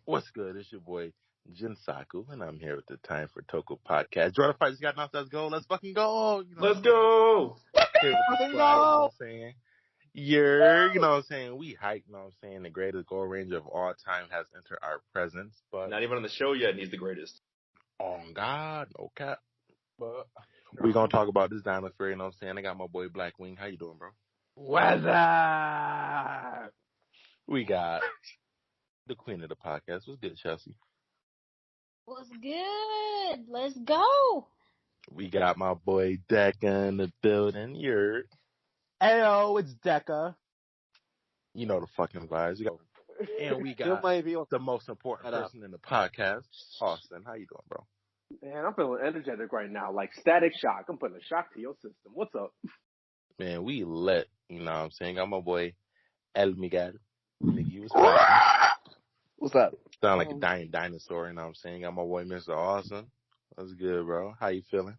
What's good? It's your boy Jinsaku, and I'm here with the Time for Toku podcast. Jordan Fight just got enough. Let's go. Let's fucking go. You know Let's go. here with the squad, you know what I'm saying? You know what I'm saying? We hype, you know what I'm saying? The greatest Go Ranger of all time has entered our presence, but Not even on the show yet, and he's the greatest. on God, no cap. But we gonna talk about this Dino Fury, you know what I'm saying? I got my boy Blackwing. How you doing, bro? What's up? We got the queen of the podcast. What's good, Chelsea? What's good? Let's go. We got my boy Deca in the building. Ayo, it's Deca. You know the fucking vibes. And we got the most important person in the podcast, Austin. How you doing, bro? Man, I'm feeling energetic right now, like static shock. I'm putting a shock to your system. What's up? Man, we lit. You know what I'm saying? Got my boy El Miguel. Nigga, What's up? Sound like a dying dinosaur, you know what I'm saying? Got my boy Mr. Austin. What's good, bro? How you feeling?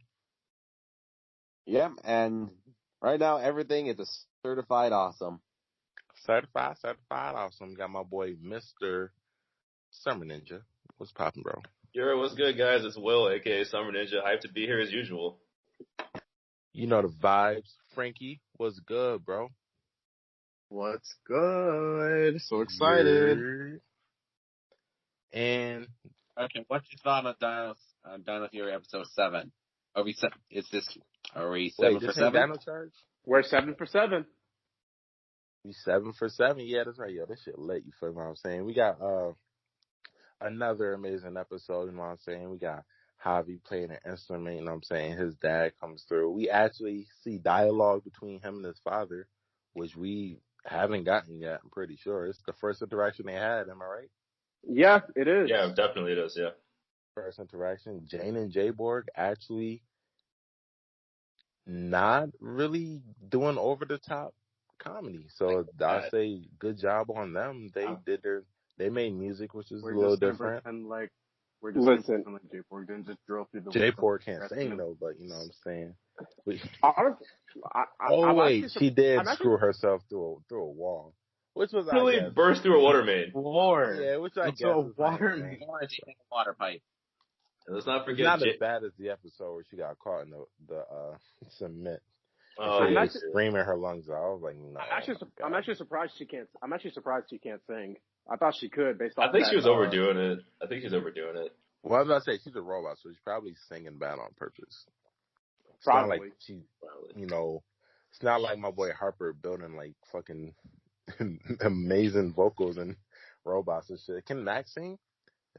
Yeah, and right now everything is a certified awesome. Certified awesome. Got my boy Mr. Summer Ninja. What's poppin', bro? Yo, what's good, guys? It's Will, a.k.a. Summer Ninja. Hyped to be here as usual. You know the vibes. Frankie, what's good, bro? What's good? So excited. Yeah. And Okay, what's your thought on Dino Fury episode 7? Are we 7 for 7? Dino Charge? We're 7 for 7. We 7 for 7. Yeah, that's right. Yo, this shit lit. You feel what I'm saying? We got another amazing episode. You know what I'm saying? We got Javi playing an instrument. You know what I'm saying? His dad comes through. We actually see dialogue between him and his father, which we haven't gotten yet. I'm pretty sure it's the first interaction they had. Am I right? Yeah, it is. Yeah, definitely it is, yeah. First interaction. Jane and Jayborg actually not really doing over the top comedy. So I say good job on them. They made music, which is a little different. And like, We're just listen, like J-Porg didn't just drill through the Jayborg can't sing though, but you know what I'm saying. She did screw herself through a wall, which was Really burst through a water main. Lord. Yeah, which I guess a water main. Water pipe. And let's not forget Not as bad as the episode where she got caught in the cement. Oh, she yeah. was screaming her lungs out. I was like, no. I'm actually surprised she can't. I'm actually surprised she can't sing. I thought she could based off. I think she was overdoing it. I think she's overdoing it. Well, I was about to say she's a robot, so she's probably singing bad on purpose. It's Probably. not like she, you know, it's not like my boy Harper building like fucking amazing vocals and robots and shit. Can Max sing?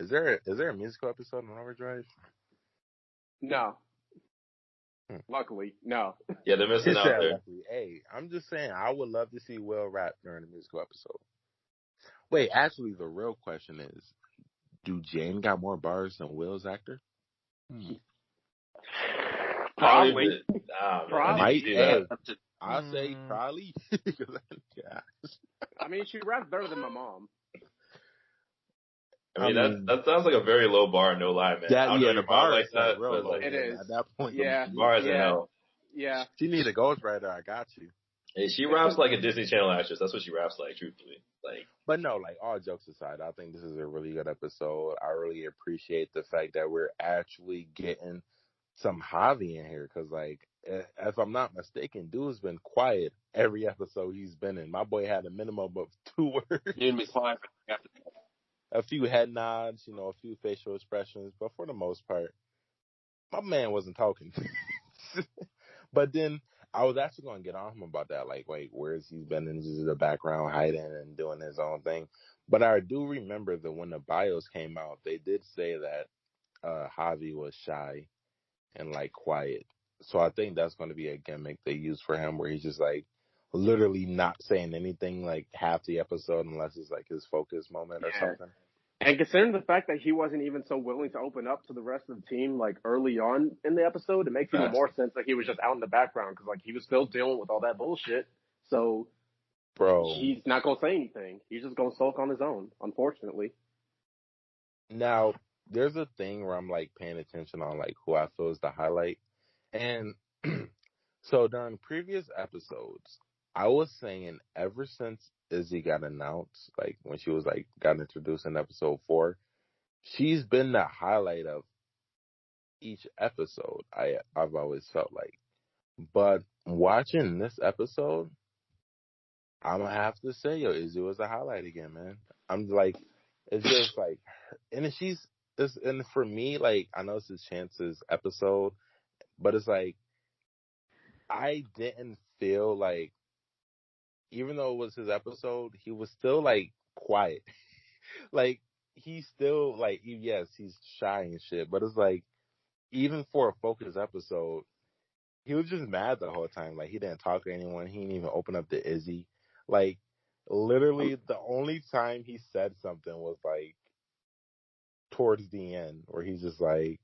Is there a musical episode on Overdrive? No. Luckily, no. Yeah, they're missing out there. Luckily. Hey, I'm just saying, I would love to see Will rap during a musical episode. Wait, actually, the real question is, do Jane got more bars than Will's actor? Probably. I'll say probably. Yeah. I mean, she raps better than my mom. I mean, that sounds like a very low bar, no lie, man. The bar like that, real low. It is. At that point, yeah, bars in hell. Yeah. She need a ghostwriter. I got you. Hey, she raps like a Disney Channel actress. That's what she raps like, truthfully. But no, like all jokes aside, I think this is a really good episode. I really appreciate the fact that we're actually getting some Javi in here, because like, if I'm not mistaken, dude's been quiet every episode he's been in. My boy had a minimum of 2 words. You'd be fine. A few head nods, you know, a few facial expressions, but for the most part, my man wasn't talking. But then I was actually going to get on him about that, like where's he been in just the background hiding and doing his own thing. But I do remember that when the bios came out, they did say that Javi was shy and like quiet. So I think that's going to be a gimmick they use for him, where he's just like literally not saying anything like half the episode unless it's like his focus moment or something. And considering the fact that he wasn't even so willing to open up to the rest of the team, like early on in the episode, it makes even more sense that he was just out in the background, because like he was still dealing with all that bullshit. So, bro, he's not gonna say anything. He's just gonna sulk on his own, unfortunately. Now, there's a thing where I'm like paying attention on like who I feel is the highlight, and so during previous episodes, I was saying ever since Izzy got announced, like when she was like got introduced in episode 4, she's been the highlight of each episode. I've always felt like, but watching this episode, I'm gonna have to say, yo, Izzy was a highlight again, man. I'm like, it's just like, and and for me, like, I know this is Chance's episode, but it's like, I didn't feel like, even though it was his episode, he was still like quiet. Like, he's still like, yes, he's shy and shit, but it's like, even for a focused episode, he was just mad the whole time. Like, he didn't talk to anyone. He didn't even open up to Izzy. Like, literally, the only time he said something was like towards the end, where he's just like,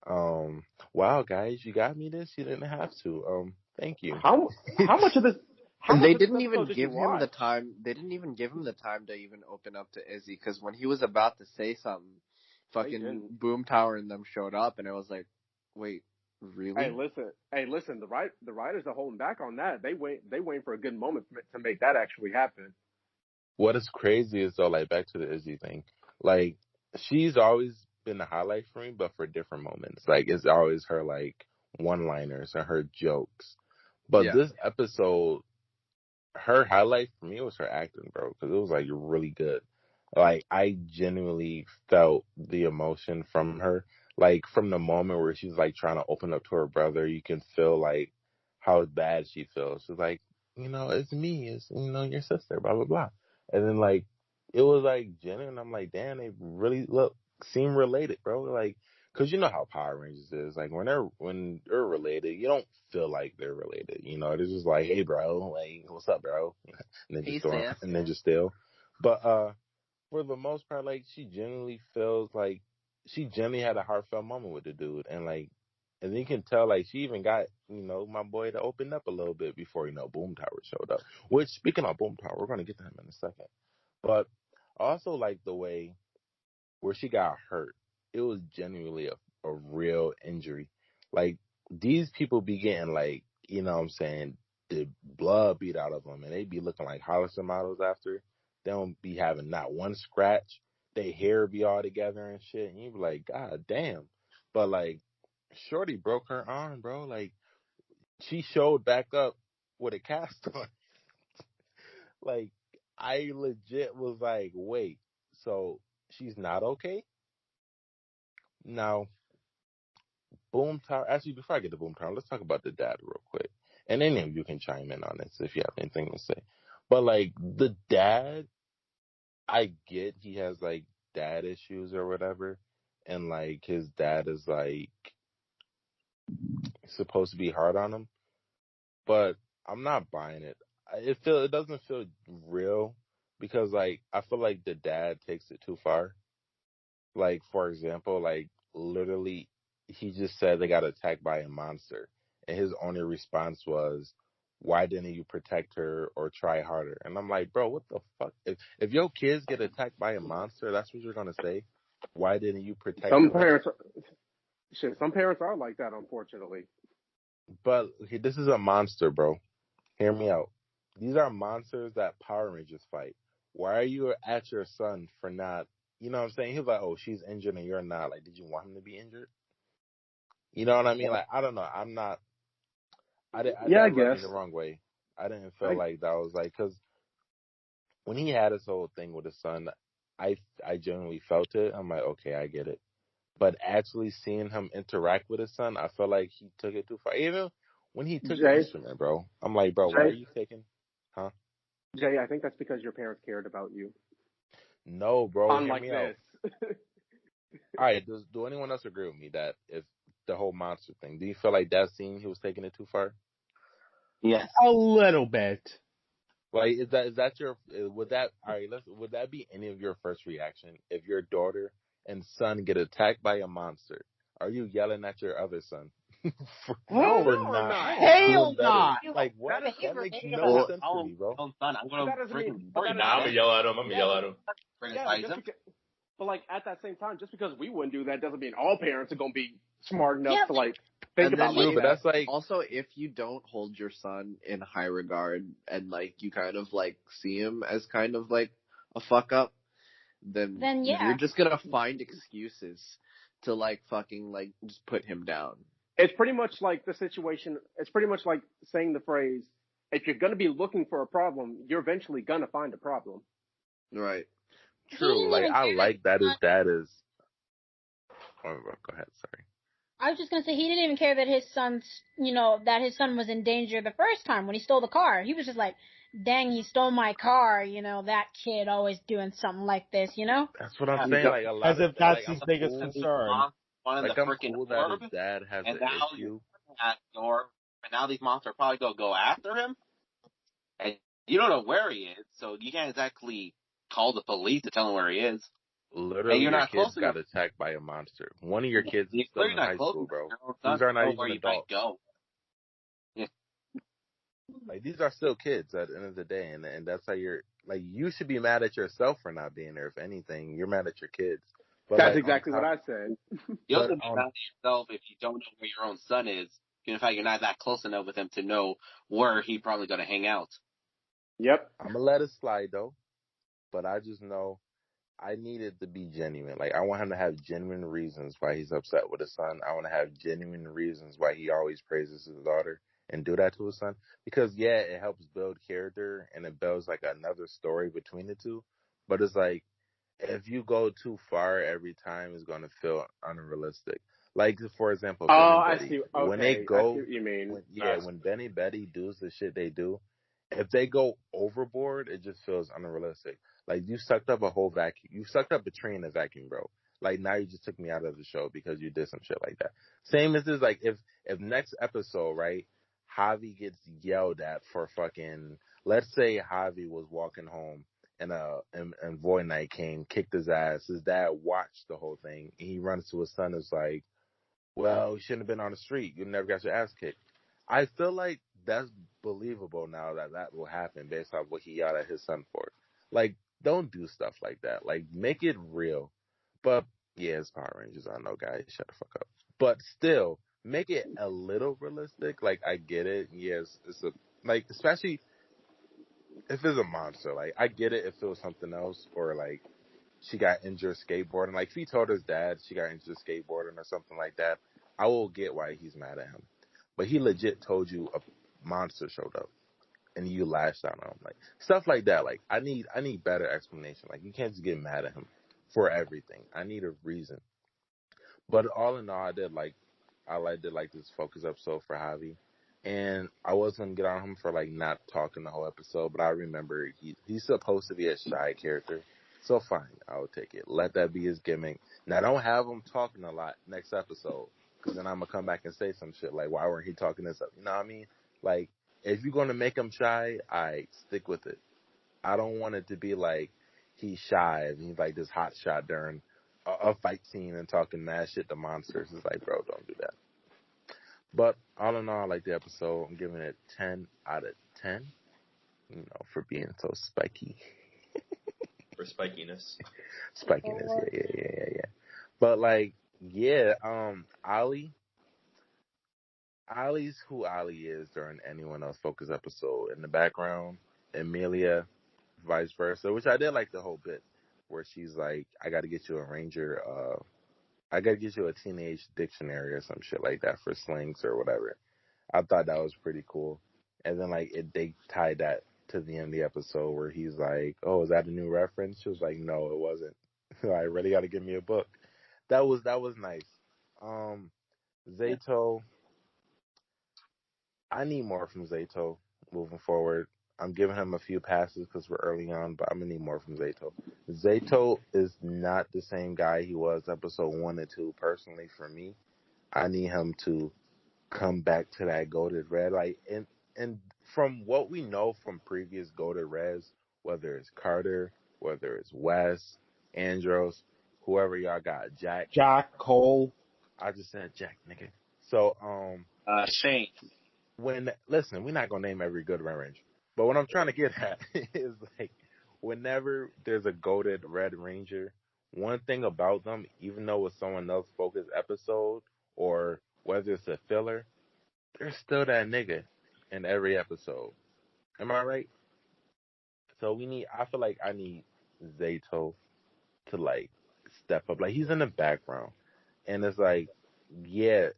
wow, guys, you got me this. You didn't have to. Thank you. How much of this? How And much they of this didn't even episode did give you him the watch? time. They didn't even give him the time to even open up to Izzy, because when he was about to say something, fucking didn't. Boom Tower and them showed up, and it was like, wait, really? Hey, listen. The writers are holding back on that. They wait for a good moment to make that actually happen. What is crazy is, though, like, back to the Izzy thing, like, she's always been the highlight for me, but for different moments. Like, it's always her, like, one-liners and her jokes. But Yeah. this episode, her highlight for me was her acting, bro, because it was, like, really good. Like, I genuinely felt the emotion from her. Like, from the moment where she's, like, trying to open up to her brother, you can feel, like, how bad she feels. She's like, it's me, it's, your sister, blah, blah, blah. And then, like, it was, like, genuine. I'm like, damn, they really seem related, bro. Like, because you know how Power Rangers is. Like, when they're related, you don't feel like they're related. They're just like, hey, bro, like, what's up, bro? Hey, Ninja Storm, Sam. Ninja Steel. But, for the most part, like, she genuinely feels like she genuinely had a heartfelt moment with the dude. And, like, and you can tell, like, she even got, my boy to open up a little bit before, Boom Tower showed up. Which, speaking of Boom Tower, we're going to get to him in a second. But I also like the way where she got hurt. It was genuinely a real injury. Like, these people be getting, like, what I'm saying, the blood beat out of them, and they be looking like Hollister models after. They don't be having not one scratch. They hair be all together and shit, and you be like, God damn. But, like, Shorty broke her arm, bro. Like, she showed back up with a cast on. Like, I legit was like, wait, so she's not okay? Now, Boom Tower. Actually, before I get to Boom Tower, let's talk about the dad real quick. And any of you can chime in on this if you have anything to say. But, like, the dad, I get he has, like, dad issues or whatever. And, like, his dad is, like, supposed to be hard on him. But I'm not buying it. It doesn't feel real because, like, I feel like the dad takes it too far. Like, for example, like, literally, he just said they got attacked by a monster. And his only response was, why didn't you protect her or try harder? And I'm like, bro, what the fuck? If your kids get attacked by a monster, that's what you're going to say? Why didn't you protect Some her more? some parents are like that, unfortunately. But this is a monster, bro. Hear me out. These are monsters that Power Rangers fight. Why are you at your son for not, you know what I'm saying? He was like, oh, she's injured and you're not. Like, did you want him to be injured? You know what I mean? Like, I don't know. I'm not. Yeah, I That rubbed me guess. the wrong way. I didn't feel like that was like, because when he had his whole thing with his son, I genuinely felt it. I'm like, okay, I get it. But actually seeing him interact with his son, I felt like he took it too far. Even when he took the Jay, instrument, bro, I'm like, bro, why are you taking? Huh? Jay, I think that's because your parents cared about you. No, bro, hear Unlike me out. this. All right, do anyone else agree with me that if the whole monster thing, do you feel like that scene he was taking it too far? Yes. A little bit. Like, is that your, would that, all right, would that be any of your first reaction if your daughter and son get attacked by a monster? Are you yelling at your other son No, for I'm not not. doing Hell better? not. Like, what? That is That makes Hey, no Well, sense to I'll me, bro. son. I'm gonna But that doesn't mean. freaking But report you that Nah, I'm now. gonna yell at him. I'm gonna yeah, yell but at him. yeah, but Criticize just him. because But like at that same time, just because we wouldn't do that doesn't mean all parents are gonna be smart enough Yeah, to like think And about then, like True, but that. that's like also, if you don't hold your son in high regard and like you kind of like see him as kind of like a fuck up, then yeah. you're just gonna find excuses to like fucking like just put him down. It's pretty much like the situation. It's pretty much like saying the phrase, "If you're gonna be looking for a problem, you're eventually gonna find a problem." Right. He true. didn't Like even I care like that his son, dad is. Oh, go ahead. Sorry. I was just gonna say he didn't even care that his son's, that his son was in danger the first time when he stole the car. He was just like, "Dang, he stole my car." That kid always doing something like this. That's what I'm Yeah. saying. Like a lot As of if that's like his I'm biggest cool. concern. One in the Like I'm freaking cool that his orb, dad has and an now you're issue. at the orb, and now these monsters are probably gonna go after him, and you don't know where he is, so you can't exactly call the police to tell him where he is. And Literally, you're your not kids close enough. got attacked by a monster. One of your kids is You're still clearly in not high close school, enough bro. to your own These son are to not know even where he might adults. go. Like these are still kids at the end of the day, and that's how you're like you should be mad at yourself for not being there. If anything, you're mad at your kids. But That's like on exactly what top, I said. You but also be mad at yourself if you don't know where your own son is. In fact, you're not that close enough with him to know where he's probably gonna hang out. Yep. I'm gonna let it slide though. But I just know I need it to be genuine. Like I want him to have genuine reasons why he's upset with his son. I want to have genuine reasons why he always praises his daughter and do that to his son. Because yeah, it helps build character and it builds like another story between the two. But it's like if you go too far every time, it's gonna feel unrealistic. Like for example, Oh, Ben and I Betty. see. When they Okay, I see go, what you mean. when Ben and Betty does the shit they do, if they go overboard, it just feels unrealistic. Like you sucked up a whole vacuum. You sucked up a tree in a vacuum, bro. Like now you just took me out of the show because you did some shit like that. Same as this, like if next episode, right, Javi gets yelled at for fucking. Let's say Javi was walking home and Void Knight came, kicked his ass. His dad watched the whole thing. And he runs to his son and is like, well, you shouldn't have been on the street. You never got your ass kicked. I feel like that's believable now that will happen based on what he yelled at his son for. Like, don't do stuff like that. Like, make it real. But yeah, it's Power Rangers. I know, guys. Shut the fuck up. But still, make it a little realistic. Like, I get it. Yes, it's a like, especially if it's a monster. Like, I get it if it was something else or like she got injured skateboarding. Like if he told his dad she got injured skateboarding or something like that, I will get why he's mad at him. But he legit told you a monster showed up and you lashed out on him. Like stuff like that. Like I need better explanation. Like you can't just get mad at him for everything. I need a reason. But all in all, did like this focus episode for Javi. And I was gonna get on him for like not talking the whole episode, but I remember he's supposed to be a shy character. So fine, I'll take it. Let that be his gimmick. Now don't have him talking a lot next episode, because then I'm gonna come back and say some shit like, why weren't he talking this up? You know what I mean? Like, if you're gonna make him shy, I stick with it. I don't want it to be like he's shy and he's like this hot shot during a fight scene and talking mad shit to monsters. It's like, bro, don't do that. But all in all, I like the episode. I'm giving it 10 out of 10. For being so spiky. For spikiness. Spikiness, yeah. But like, yeah, Ali's who Ali is during anyone else focus episode. In the background, Amelia, vice versa, which I did like the whole bit where she's like, I gotta get you a ranger, I gotta get you a teenage dictionary or some shit like that for slings or whatever. I thought that was pretty cool. And then like they tied that to the end of the episode where he's like, "Oh, is that a new reference?" She was like, "No, it wasn't." I really got to give me a book. That was nice. Um, Zato, I need more from Zato moving forward. I'm giving him a few passes because we're early on, but I'm gonna need more from Zato. Zato is not the same guy he was episode 1 and 2. Personally, for me, I need him to come back to that goated red. Like and from what we know from previous goated reds, whether it's Carter, whether it's Wes, Andros, whoever y'all got, Jack. Jack Cole. I just said Jack, nigga. So Shane. listen, we're not gonna name every good Red Ranger, but what I'm trying to get at is like whenever there's a goated Red Ranger, one thing about them, even though it's someone else focused episode or whether it's a filler, there's still that nigga in every episode. Am I right? So I feel like I need Zato to like step up. Like he's in the background, and it's like, yeah,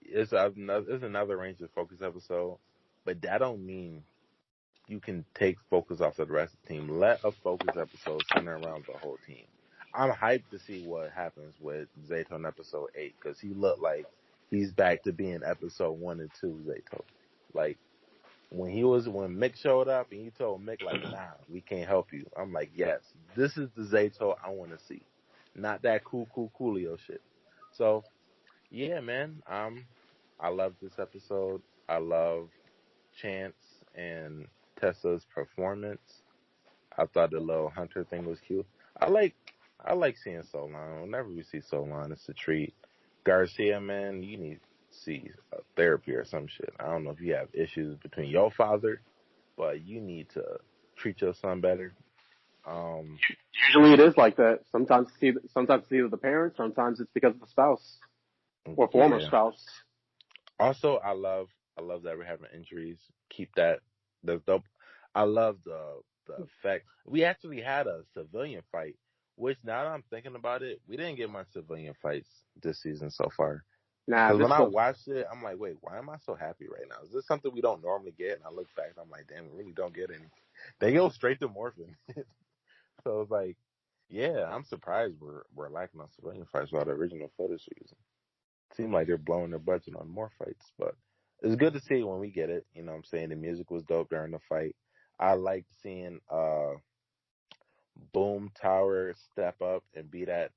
it's another Rangers focus episode, but that don't mean you can take focus off of the rest of the team. Let a focus episode center around the whole team. I'm hyped to see what happens with Zato in episode 8 because he looked like he's back to being episode 1 and 2 Zato. Like when Mick showed up and he told Mick like, nah, we can't help you. I'm like, yes, this is the Zato I want to see, not that coolio shit. So yeah, man, I love this episode. I love Chance and Tessa's performance. I thought the little Hunter thing was cute. I like I like seeing Solon. Whenever we see Solon, it's a treat. Garcia, man, you need to see a therapy or some shit. I don't know if you have issues between your father, but you need to treat your son better. Um, Usually it is like that. Sometimes it's either the parents, sometimes it's because of the spouse or former yeah. spouse. Also, I love that we're having injuries. Keep that. That's dope. I love the effect. We actually had a civilian fight, which now that I'm thinking about it, we didn't get much civilian fights this season so far. Nah, Because this when I was watched it, I'm like, wait, why am I so happy right now? Is this something we don't normally get? And I look back, and I'm like, damn, we really don't get any. They go straight to morphine. So it's like, yeah, I'm surprised we're lacking on civilian fights while the original footage season. Seemed like they're blowing their budget on more fights, but it's good to see when we get it. You know what I'm saying? The music was dope during the fight. I liked seeing Boom Tower step up and be that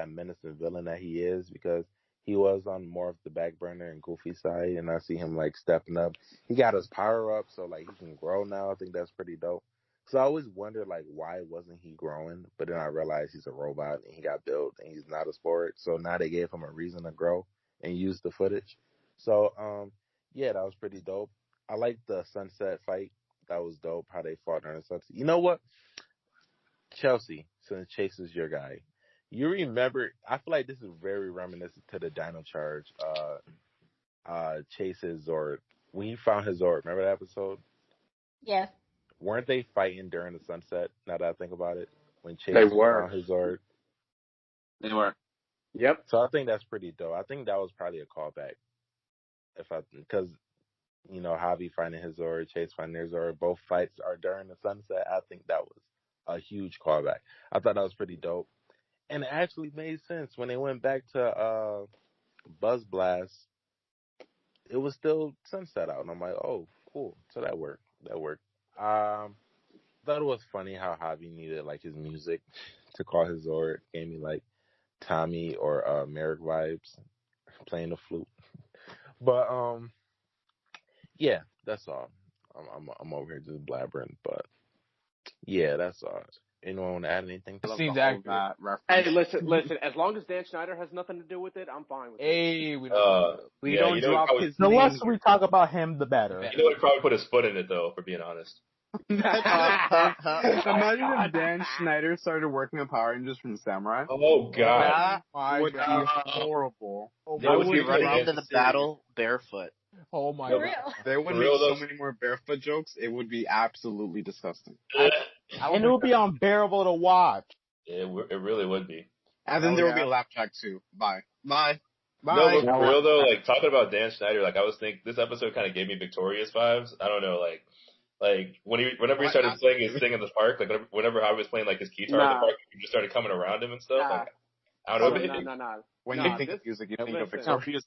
menacing villain that he is because he was on more of the back burner and goofy side and I see him like stepping up. He got his power up so like he can grow now. I think that's pretty dope. So I always wondered like why wasn't he growing? But then I realized he's a robot and he got built and he's not a sport. So now they gave him a reason to grow and use the footage. So yeah, that was pretty dope. I like the sunset fight. That was dope how they fought during the sunset. You know what? Chelsea, since Chase is your guy, you remember? I feel like this is very reminiscent to the Dino Charge. Chase's Zord when he found his Zord. Remember that episode? Yes. Weren't they fighting during the sunset? Now that I think about it, when they Chase were. found his Zord. They were. Yep. So I think that's pretty dope. I think that was probably a callback. Because Javi finding his Zord, Chase finding his Zord, both fights are during the sunset. I think that was a huge callback. I thought that was pretty dope. And it actually made sense when they went back to Buzz Blast. It was still sunset out, and I'm like, oh, cool. So that worked. That worked. Thought it was funny how Javi needed like his music to call his Zord. Gave me like Tommy or Merrick vibes, playing the flute. But yeah, that's all. I'm over here just blabbering, but yeah, that's all. Anyone want to add anything? I love Seems the whole accurate. reference. Hey, listen. As long as Dan Schneider has nothing to do with it, I'm fine with it. Hey, we don't Yeah, drop probably, his The name. less we talk about him, the better. he probably put his foot in it though, for being honest. Imagine if Dan Schneider started working on Power Rangers from Samurai. Oh god. That would be horrible. They would be be running like, into the battle barefoot. Oh my For god. real. They would For make real, so those- many more barefoot jokes. It would be absolutely disgusting. And it would be unbearable to watch. it really would be. And then Oh, there would yeah. be a laugh track too. Bye. Bye. No, Bye. but for real though, like talking about Dan Schneider, like I was thinking this episode kind of gave me Victorious vibes. I don't know, like whenever he started playing his thing in the park, like whenever Javi was playing like his guitar in the Nah. park, he just started coming around him and stuff. Nah. Like I don't know. No. When Nah, you think this- of music, you think of listen. Victoria.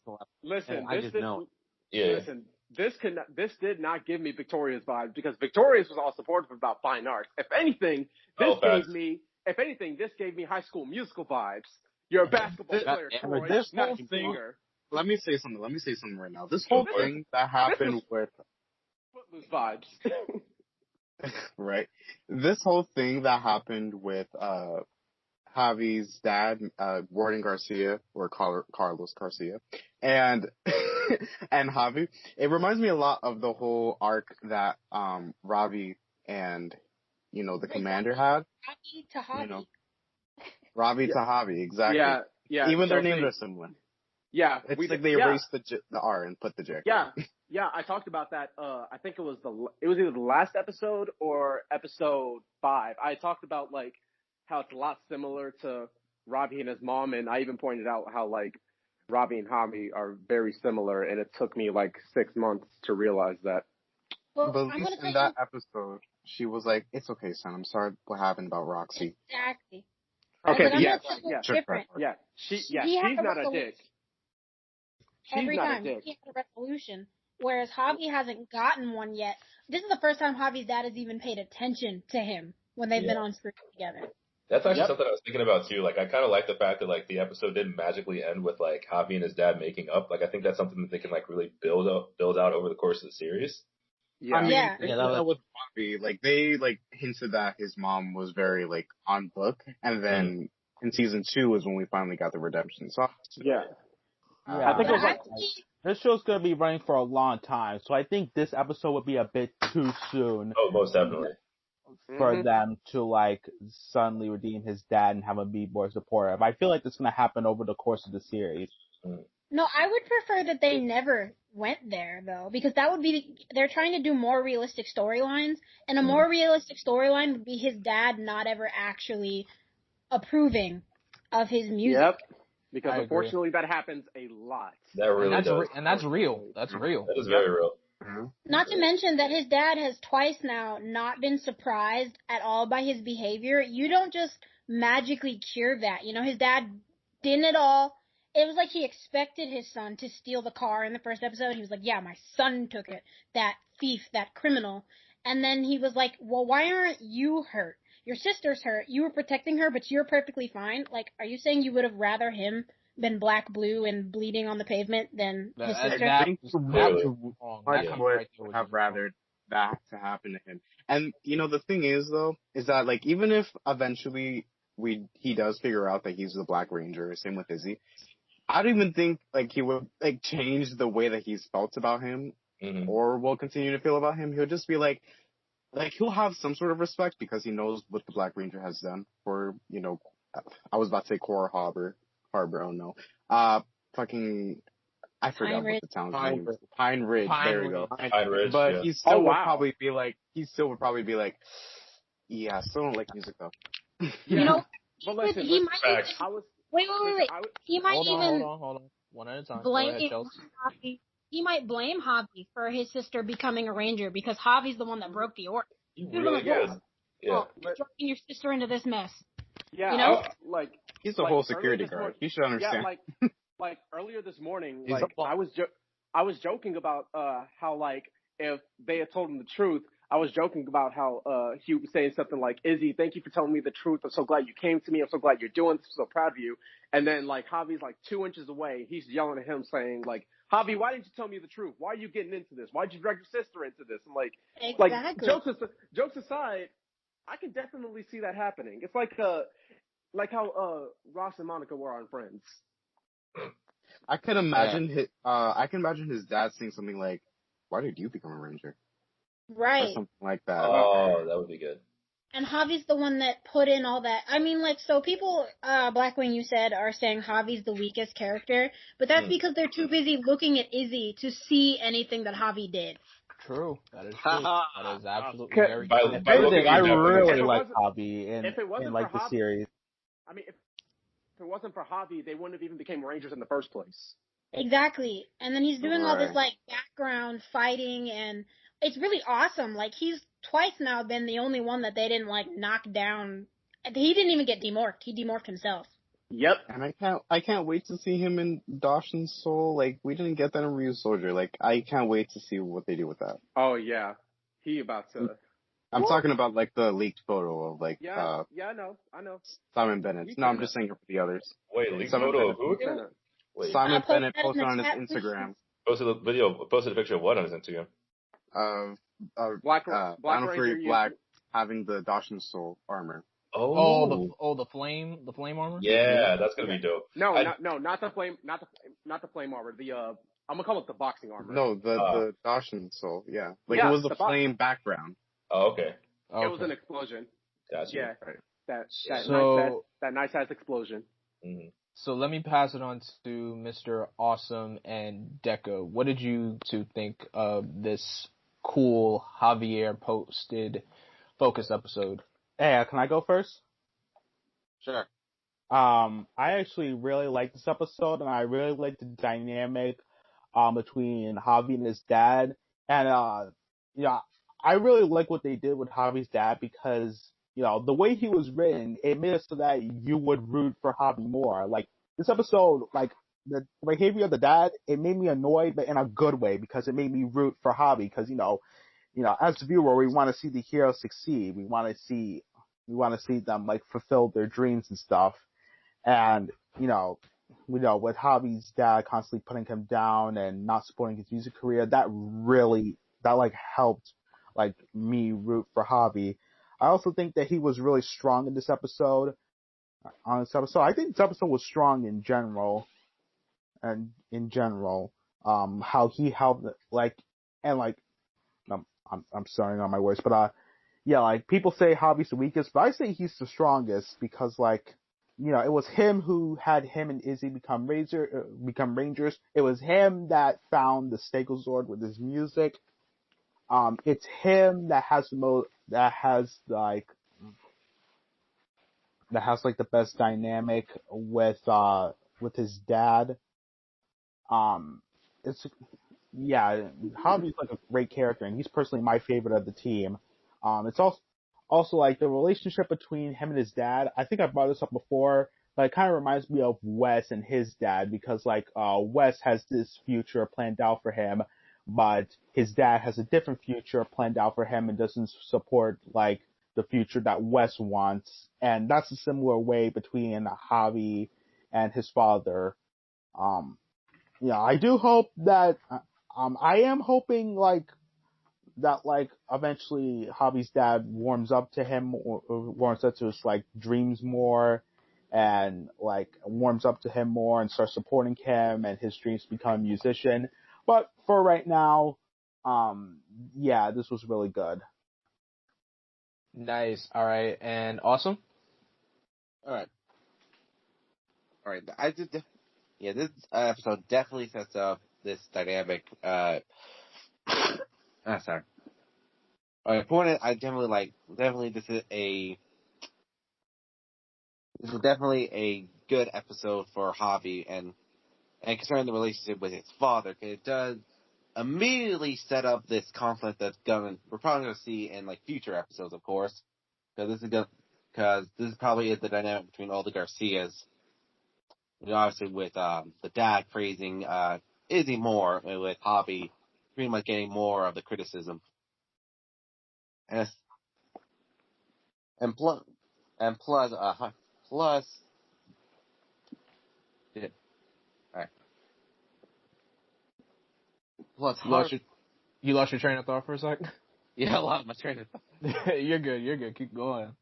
Listen, I this just did, know. Yeah. listen. This did not give me Victoria's vibes because Victoria's was all supportive about fine arts. If anything, this gave me High School Musical vibes. You're a basketball player, Troy, this not whole a thing- singer. Let me say something right now. This whole thing that happened with Footloose vibes. right, this whole thing that happened with Javi's dad, Warden Garcia or Carlos Garcia, and and Javi. It reminds me a lot of the whole arc that Ravi and the commander had. Hobby to hobby. Robbie to Javi, exactly. Yeah. Even their Chelsea. names are similar. Yeah. It's like they erased the R and put the J. Yeah, I talked about that. I think it was either the last episode or episode 5. I talked about like how it's a lot similar to Robbie and his mom, and I even pointed out how like Robbie and Javi are very similar, and it took me like 6 months to realize that. Well, But I'm at least gonna tell in that episode, she was like, "It's okay, son. I'm sorry what happened about Roxy." Exactly. Okay, Like, I'm yeah, gonna tell you yeah, it's different. yeah. He She's had a not a resolution dick. She's every not time. a dick. He had a resolution, whereas Javi hasn't gotten one yet. This is the first time Javi's dad has even paid attention to him when they've been on screen together. That's actually something I was thinking about too. Like, I kind of like the fact that like the episode didn't magically end with like Javi and his dad making up. Like, I think that's something that they can like really build out over the course of the series. Yeah, I mean, Yeah. that was Bobby. Like they like hinted that his mom was very like on book, and then in season 2 is when we finally got the redemption. So Yeah. I think it was like, Actually, this show's gonna be running for a long time, so I think this episode would be a bit too soon Oh, most definitely. for them to like suddenly redeem his dad and have him be more supportive. I feel like it's gonna happen over the course of the series. no, I would prefer that they never went there though, because that would be they're trying to do more realistic storylines, and a more realistic storyline would be his dad not ever actually approving of his music. Yep. Because I unfortunately that happens a lot. That really does. And that's real. That's real. That is very real. Not to mention that his dad has twice now not been surprised at all by his behavior. You don't just magically cure that. You know, his dad didn't at all. It was like he expected his son to steal the car in the first episode. He was like, yeah, my son took it. That thief, that criminal. And then he was like, well, why aren't you hurt? Your sister's hurt. You were protecting her, but you're perfectly fine. Like, are you saying you would have rather him been black, blue, and bleeding on the pavement than his sister? I think Yeah. would have rather that to happen to him. And you know, the thing is though, is that like even if eventually he does figure out that he's the Black Ranger, same with Izzy, I don't even think like he would like change the way that he's felt about him or will continue to feel about him. He'll just be like he'll have some sort of respect because he knows what the Black Ranger has done for, you know, I was about to say Cora Harbor, oh no. Fucking I forgot what the town's name is. Pine Ridge. There we go. Pine Ridge. But yeah. he still would probably be like, yeah, I still don't like music though. You know, But listen, he might facts. even, wait. He might Hold even on. One at a time. blame Go ahead, Chelsea. Javi. He might blame Javi for his sister becoming a ranger because Javi's the one that broke the order. You He was really like, does. Yeah. oh, you're dragging your sister into this mess. yeah, You know? like He's the like, whole earlier security this guard. morning- He should understand. Yeah, like earlier this morning, He's like a- I was joking about how like if they had told him the truth, I was joking about how he was saying something like, Izzy, thank you for telling me the truth. I'm so glad you came to me. I'm so glad you're doing this. I'm so proud of you. And then like Javi's like 2 inches away. He's yelling at him saying like, Javi, why didn't you tell me the truth? Why are you getting into this? Why'd you drag your sister into this? I'm like, Exactly. jokes aside, I can definitely see that happening. It's like how Ross and Monica were on Friends. I can imagine his dad saying something like, "Why did you become a ranger?" Or Right. something like that. Oh, that would be good. And Javi's the one that put in all that. I mean, like, so people, Blackwing, you said, are saying Javi's the weakest character, but that's because they're too busy looking at Izzy to see anything that Javi did. True. That is true. That is absolutely Okay. very By true. looking I at that, really it like wasn't- Javi if it wasn't in like for the Javi- series. I mean, if it wasn't for Javi, they wouldn't have even became Rangers in the first place. Exactly. And then he's doing all this, Right. like, background fighting, and it's really awesome. Like, he's twice now been the only one that they didn't, like, knock down. He didn't even get demorphed. He demorphed himself. Yep. And I can't wait to see him in Dawson's Soul. Like, we didn't get that in Ryu Soldier. Like, I can't wait to see what they do with that. Oh yeah, he about to. I'm talking about like the leaked photo of like Yeah, I know. Simon Bennett. No, I'm just saying it for the others. Wait, leaked Simon photo of Bennett. who again? Wait, Simon post Bennett that in posted the on his chat, Instagram. posted a picture of what on his Instagram? Black Dino Ranger Fury Black having the Dawson's Soul armor. The flame armor. Yeah, that's gonna be dope. No, not the flame armor. The I'm gonna call it the boxing armor. No, the Dawson's Soul. Yeah, like Yeah, it was the the flame background. Oh, okay. It was an explosion. Gotcha. Yeah. Right. that So- nice ass explosion. Mm-hmm. So let me pass it on to Mr. Awesome and Deco. What did you two think of this cool Javier posted focus episode? Hey, can I go first? Sure. I actually really like this episode, and I really like the dynamic between Javi and his dad. And I really like what they did with Javi's dad because the way he was written, it made it so that you would root for Javi more. Like this episode, like the behavior of the dad, it made me annoyed, but in a good way because it made me root for Javi because as a viewer, we want to see the hero succeed. We want to see them like fulfill their dreams and stuff. And, with Javi's dad constantly putting him down and not supporting his music career, that helped, like, me root for Javi. I also think that he was really strong in this episode. I think this episode was strong in general. How he helped, I'm sorry on my words, but, people say Javi's the weakest, but I say he's the strongest because, it was him who had him and Izzy become Rangers. It was him that found the Stego with his music. It's him that has the best dynamic with his dad. Javi's like a great character, and he's personally my favorite of the team. It's also like the relationship between him and his dad. I think I brought this up before, but it kind of reminds me of Wes and his dad because Wes has this future planned out for him, but his dad has a different future planned out for him and doesn't support like the future that Wes wants. And that's a similar way between Javi and his father. I do hope that I am hoping that eventually Javi's dad warms up to him or warms up to his dreams more and warms up to him more and starts supporting him and his dreams to become a musician. But for right now, this was really good. Nice. All right. And Awesome? All right. This episode definitely sets up this dynamic. Sorry. All right, point I definitely this is definitely a good episode for Javi and concerning the relationship with his father, because it does immediately set up this conflict we're probably going to see in future episodes, of course, because this probably is the dynamic between all the Garcias. Obviously, with the dad praising Izzy more, with Javi pretty much getting more of the criticism. And plus, yeah. Alright. Plus, You lost your train of thought for a second? Yeah, I lost my train of thought. You're good. Keep going.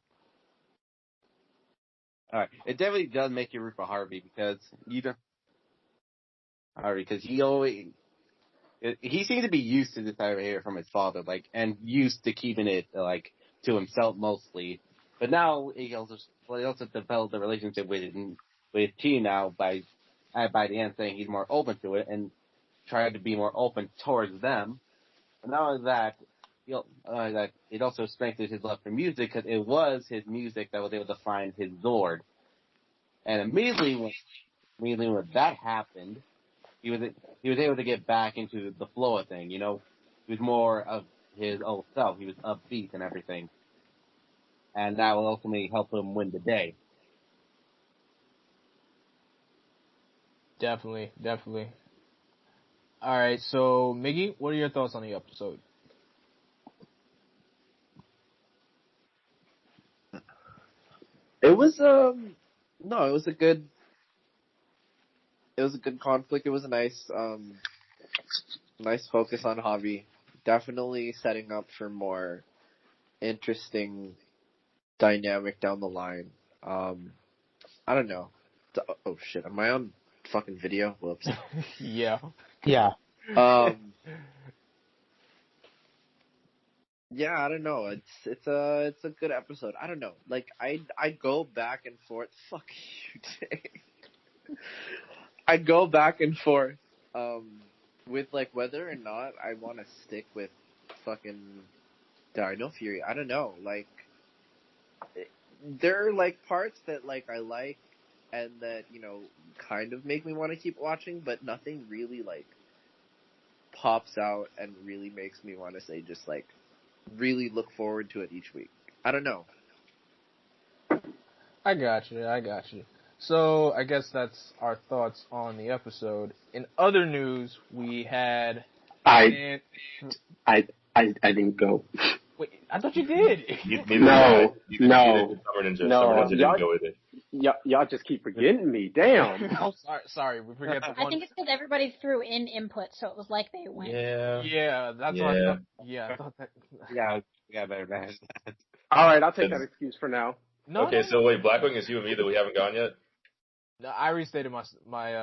Alright. It definitely does make you root for Harvey because he seems to be used to this type of behavior from his father, and used to keeping it, to himself mostly. But now he also developed a relationship with T now by the end saying he's more open to it and tried to be more open towards them. And not only that, that it also strengthened his love for music because it was his music that was able to find his Zord. And immediately when that happened, he was able to get back into the flow of thing. He was more of his old self. He was upbeat and everything, and that will ultimately help him win the day. Definitely. All right, so Miggy, what are your thoughts on the episode? It was it was a good conflict. It was a nice focus on Javi. Definitely setting up for more interesting dynamic down the line. I don't know. Oh shit, am I on fucking video? Whoops. Yeah. Yeah. Yeah, I don't know. It's a good episode. I don't know. Like I go back and forth. Fuck you, Jay. I go back and forth with like whether or not I want to stick with fucking Dino Fury. I don't know. Like there are like parts that like I like and that, kind of make me want to keep watching, but nothing really like pops out and really makes me want to say just like really look forward to it each week. I don't know. I got you. So I guess that's our thoughts on the episode. In other news, we had. I didn't go. Wait, I thought you did. No. Summer Ninja didn't go with it. Y'all just keep forgetting me. Damn. I'm sorry. We forget the one. I think it's because everybody threw in input, so it was like they went. Yeah, that's what I thought. Yeah, I thought that. Yeah, better manage that. All right, I'll take that excuse for now. No. So wait, Blackwing is you and me that we haven't gone yet? No, I restated my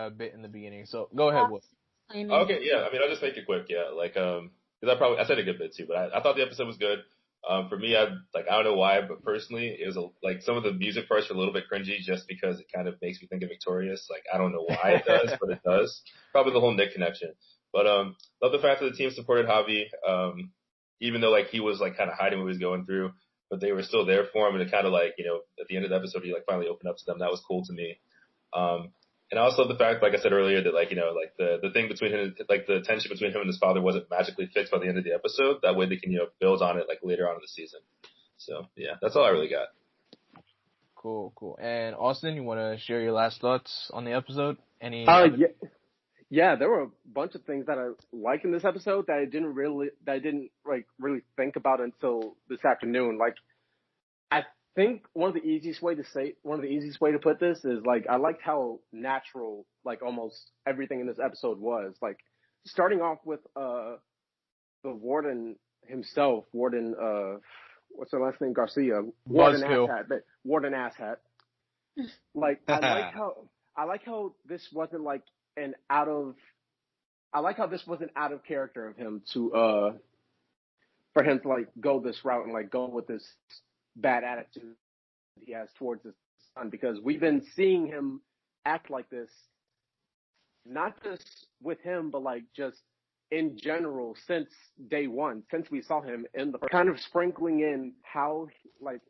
bit in the beginning. So go ahead, Will. Okay, yeah. I mean, I'll just make it quick. Yeah, like because I said a good bit too, but I thought the episode was good. For me, I don't know why, but personally, it was like some of the music parts are a little bit cringy just because it kind of makes me think of Victorious. Like I don't know why it does, but it does. Probably the whole Nick connection. But love the fact that the team supported Javi, even though like he was like kind of hiding what he was going through, but they were still there for him, and it kind of like at the end of the episode he like finally opened up to them. That was cool to me. And I also love the fact, like I said earlier, that like like the thing between him, like the tension between him and his father wasn't magically fixed by the end of the episode. That way they can build on it like later on in the season. So yeah, that's all I really got. Cool. And Austin, you want to share your last thoughts on the episode? Yeah, there were a bunch of things that I liked in this episode that I didn't really think about until this afternoon. Like I think one of the easiest way to put this is like I liked how natural like almost everything in this episode was. Like starting off with the warden himself, what's her last name? Garcia. Warden asshat. Like I like how this wasn't like this wasn't out of character of him to for him to like go this route and like go with this bad attitude he has towards his son, because we've been seeing him act like this, not just with him, but like just in general since day one, since we saw him in the kind of sprinkling in how like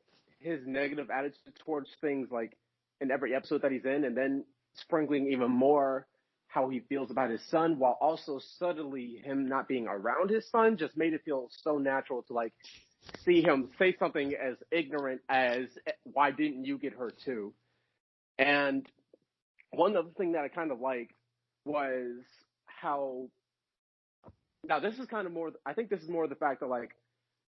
his negative attitude towards things like in every episode that he's in, and then sprinkling even more how he feels about his son, while also subtly him not being around his son, just made it feel so natural to like see him say something as ignorant as, why didn't you get her too? And one other thing that I kind of liked was how, now this is kind of more, I think this is more the fact that like,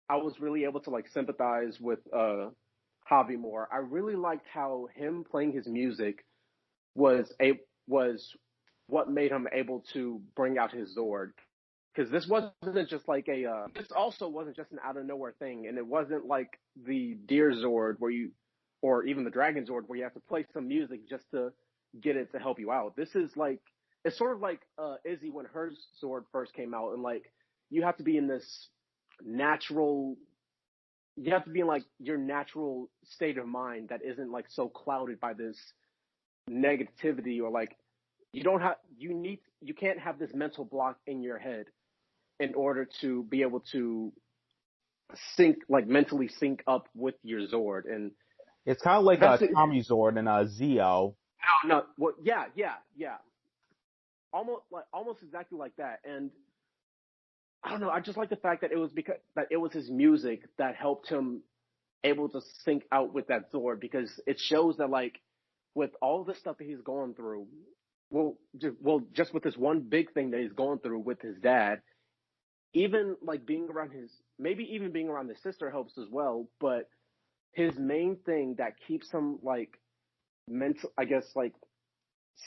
I was really able to like sympathize with Javi more. I really liked how him playing his music was what made him able to bring out his Zord. Because this wasn't just like this also wasn't just an out of nowhere thing, and it wasn't like the Deer Zord or even the Dragon Zord where you have to play some music just to get it to help you out. This is like, it's sort of like Izzy when her Zord first came out, and like you have to be in this natural, you have to be in like your natural state of mind that isn't like so clouded by this negativity, or like you can't have this mental block in your head in order to be able to mentally sync up with your Zord. And it's kind of like a Tommy Zord and a Zeo. No, well, yeah. Almost exactly like that. And I don't know, I just like the fact that it was his music that helped him able to sync out with that Zord, because it shows that like with all the stuff that he's going through, just with this one big thing that he's going through with his dad, even like being around his sister helps as well. But his main thing that keeps him like I guess like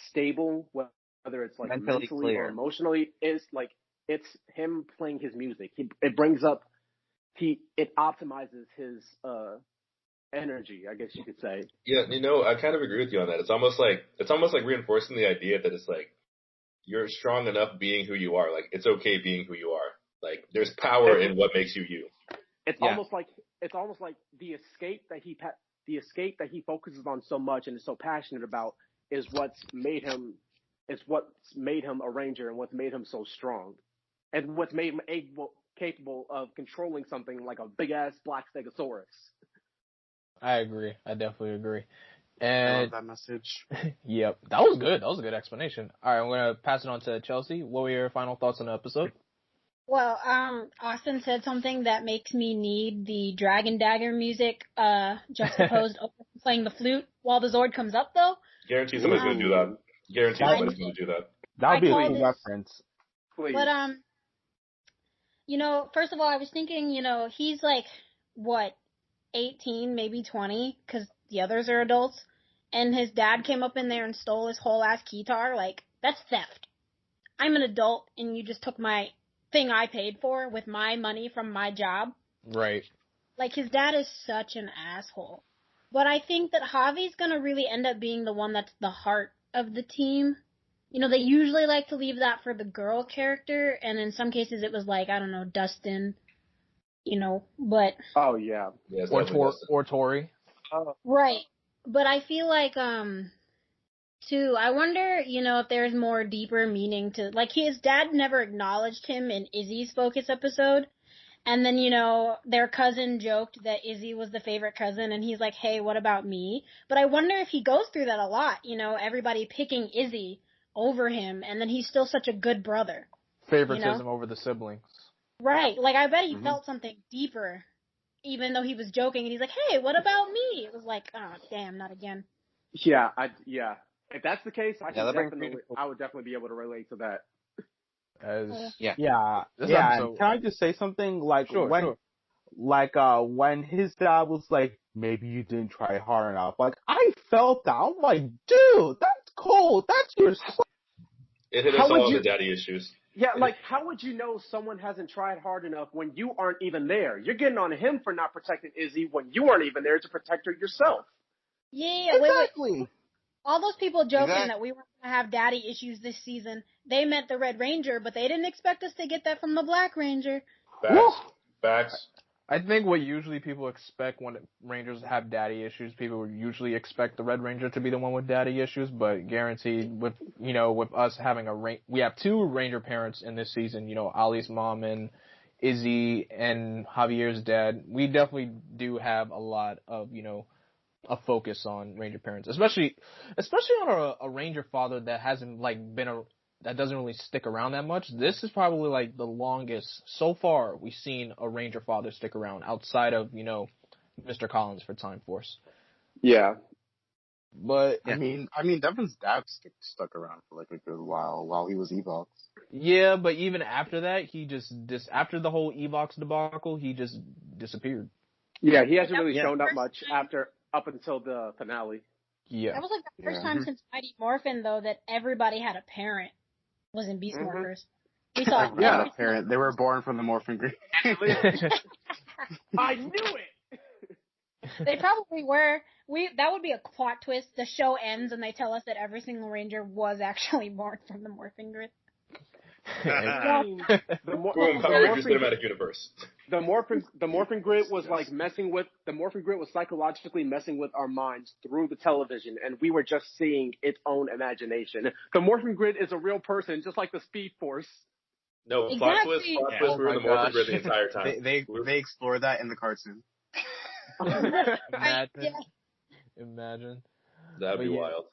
stable, whether it's like mentally or emotionally, is like it's him playing his music. It optimizes his energy, I guess you could say. Yeah, I kind of agree with you on that. It's almost like reinforcing the idea that it's like you're strong enough being who you are. Like it's okay being who you are. Like there's power in what makes you you. It's Yeah. almost like the escape that he focuses on so much and is so passionate about is what's made him a ranger and what's made him so strong, and what's made him capable of controlling something like a big ass black stegosaurus. I agree. I definitely agree. I And love that message. yep, that was good. That was a good explanation. All right, I'm gonna pass it on to Chelsea. What were your final thoughts on the episode? Well, Austin said something that makes me need the Dragon Dagger music, juxtaposed over playing the flute while the Zord comes up, though. Guarantee somebody's going to do that. Guarantee somebody's going to do that. That would be a I good called reference. Please. But, first of all, I was thinking, he's like, what, 18, maybe 20, because the others are adults, and his dad came up in there and stole his whole ass guitar. Like, that's theft. I'm an adult, and you just took my thing I paid for with my money from my job. Right. Like, his dad is such an asshole. But I think that Javi's gonna really end up being the one that's the heart of the team. They usually like to leave that for the girl character, and in some cases it was like, I don't know, Dustin, but... Oh, yeah. Yeah, Or Tori. Right. But I feel like, too, I wonder, if there's more deeper meaning to, like, his dad never acknowledged him in Izzy's Focus episode. And then, their cousin joked that Izzy was the favorite cousin, and he's like, hey, what about me? But I wonder if he goes through that a lot, everybody picking Izzy over him, and then he's still such a good brother. Favoritism over the siblings. Right. Like, I bet he felt something deeper, even though he was joking, and he's like, hey, what about me? It was like, oh, damn, not again. Yeah, If that's the case, I would definitely be able to relate to that. Yeah. And can I just say something? Like, when his dad was like, maybe you didn't try hard enough. Like, I felt that. I'm like, dude, that's cool. That's your son. It hit us all the daddy issues. Yeah, like, how would you know someone hasn't tried hard enough when you aren't even there? You're getting on him for not protecting Izzy when you aren't even there to protect her yourself. Yeah, exactly. Wait. All those people joking that we weren't going to have daddy issues this season, they meant the Red Ranger, but they didn't expect us to get that from the Black Ranger. Facts. I think what usually people expect when Rangers have daddy issues, people would usually expect the Red Ranger to be the one with daddy issues, but guaranteed with us having we have two Ranger parents in this season, Ali's mom and Izzy and Javier's dad. We definitely do have a lot of, a focus on Ranger parents, especially on a Ranger father that hasn't that doesn't really stick around that much. This is probably like the longest so far we've seen a Ranger father stick around outside of Mr. Collins for Time Force. Yeah, but I mean, Devin's dad stuck around for like a good while he was Evox. Yeah, but even after that, he just after the whole Evox debacle, he just disappeared. Yeah, he hasn't really shown up much up until the finale. Yeah. That was like the first time since Mighty Morphin, though, that everybody had a parent was in Beast Morphers. We saw a parent. They were born from the Morphin Grid. I knew it! They probably were. That would be a plot twist. The show ends and they tell us that every single Ranger was actually born from the Morphin Grid. The Power Rangers Cinematic Universe. The Morphin Grid was like was psychologically messing with our minds through the television, and we were just seeing its own imagination. The Morphin Grid is a real person, just like the Speed Force. No, exactly. plot twist, we were in the Morphin Grid the entire time. They explored that in the cartoon. Imagine. That'd be wild.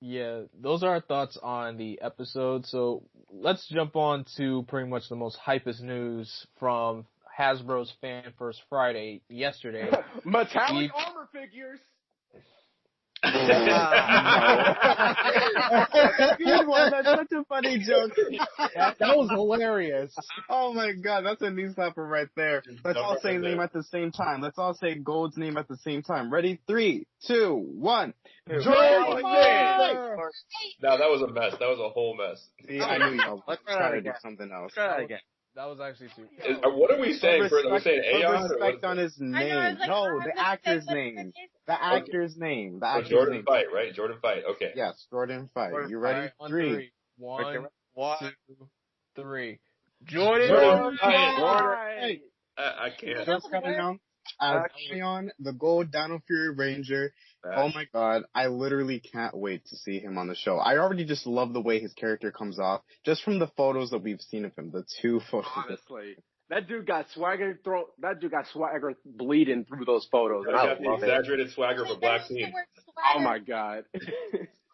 Yeah, those are our thoughts on the episode. So let's jump on to pretty much the most hypest news from Hasbro's Fan First Friday yesterday. Metallic armor figures. Good one. That's such a funny joke. That was hilarious. Oh my god, that's a knee slapper right there. Let's all say name at the same time. Let's all say Gold's name at the same time. Ready? 3, 2, 1. Jordan! No, that was a mess. That was a whole mess. See, I knew y'all was trying to do something else. Try that again. That was actually too. What are we saying? Are we saying Aeon? Respect on his name. The actor's name. The actor's name. The actor's Jordan name. FITE, right? Jordan FITE. Okay. Yes, Jordan FITE. You ready? Right, 3. 1, 2, 3. Jordan FITE. Right. I can't. Just got announced as Ion, the Gold Dino Fury Ranger. Oh my god, I literally can't wait to see him on the show. I already just love the way his character comes off, just from the photos that we've seen of him, the 2 photos. Honestly, that dude got swagger bleeding through those photos. I got the exaggerated swagger for Black Teen. Oh my god.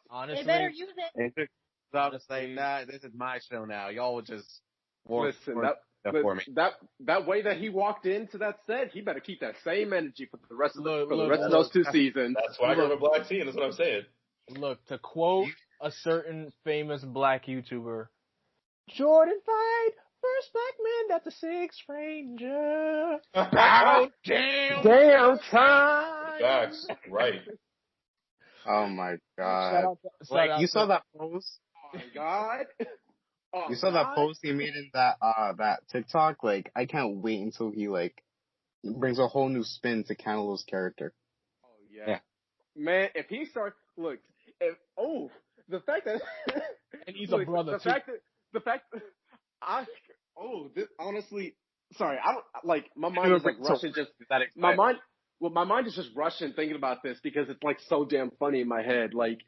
Honestly, They better use it. I was saying, nah, this is my show now. Y'all will just Listen, that way that he walked into that set, he better keep that same energy for the rest of those 2 seasons. That swagger of a Black Teen is what I'm saying. Look, to quote a certain famous black YouTuber, Jordan Fight, first black man that's a Sixth Ranger. Oh, damn time. Facts, right. Oh my god. Like, you saw that post? Oh my god. You saw that post he made in that TikTok? Like, I can't wait until he, like, brings a whole new spin to Canelo's character. Oh, yeah. Man, if he starts, look, the fact that, and he's a brother, honestly, sorry, I don't, like, my mind is, like, rushing my mind is just rushing thinking about this because it's, like, so damn funny in my head. Like,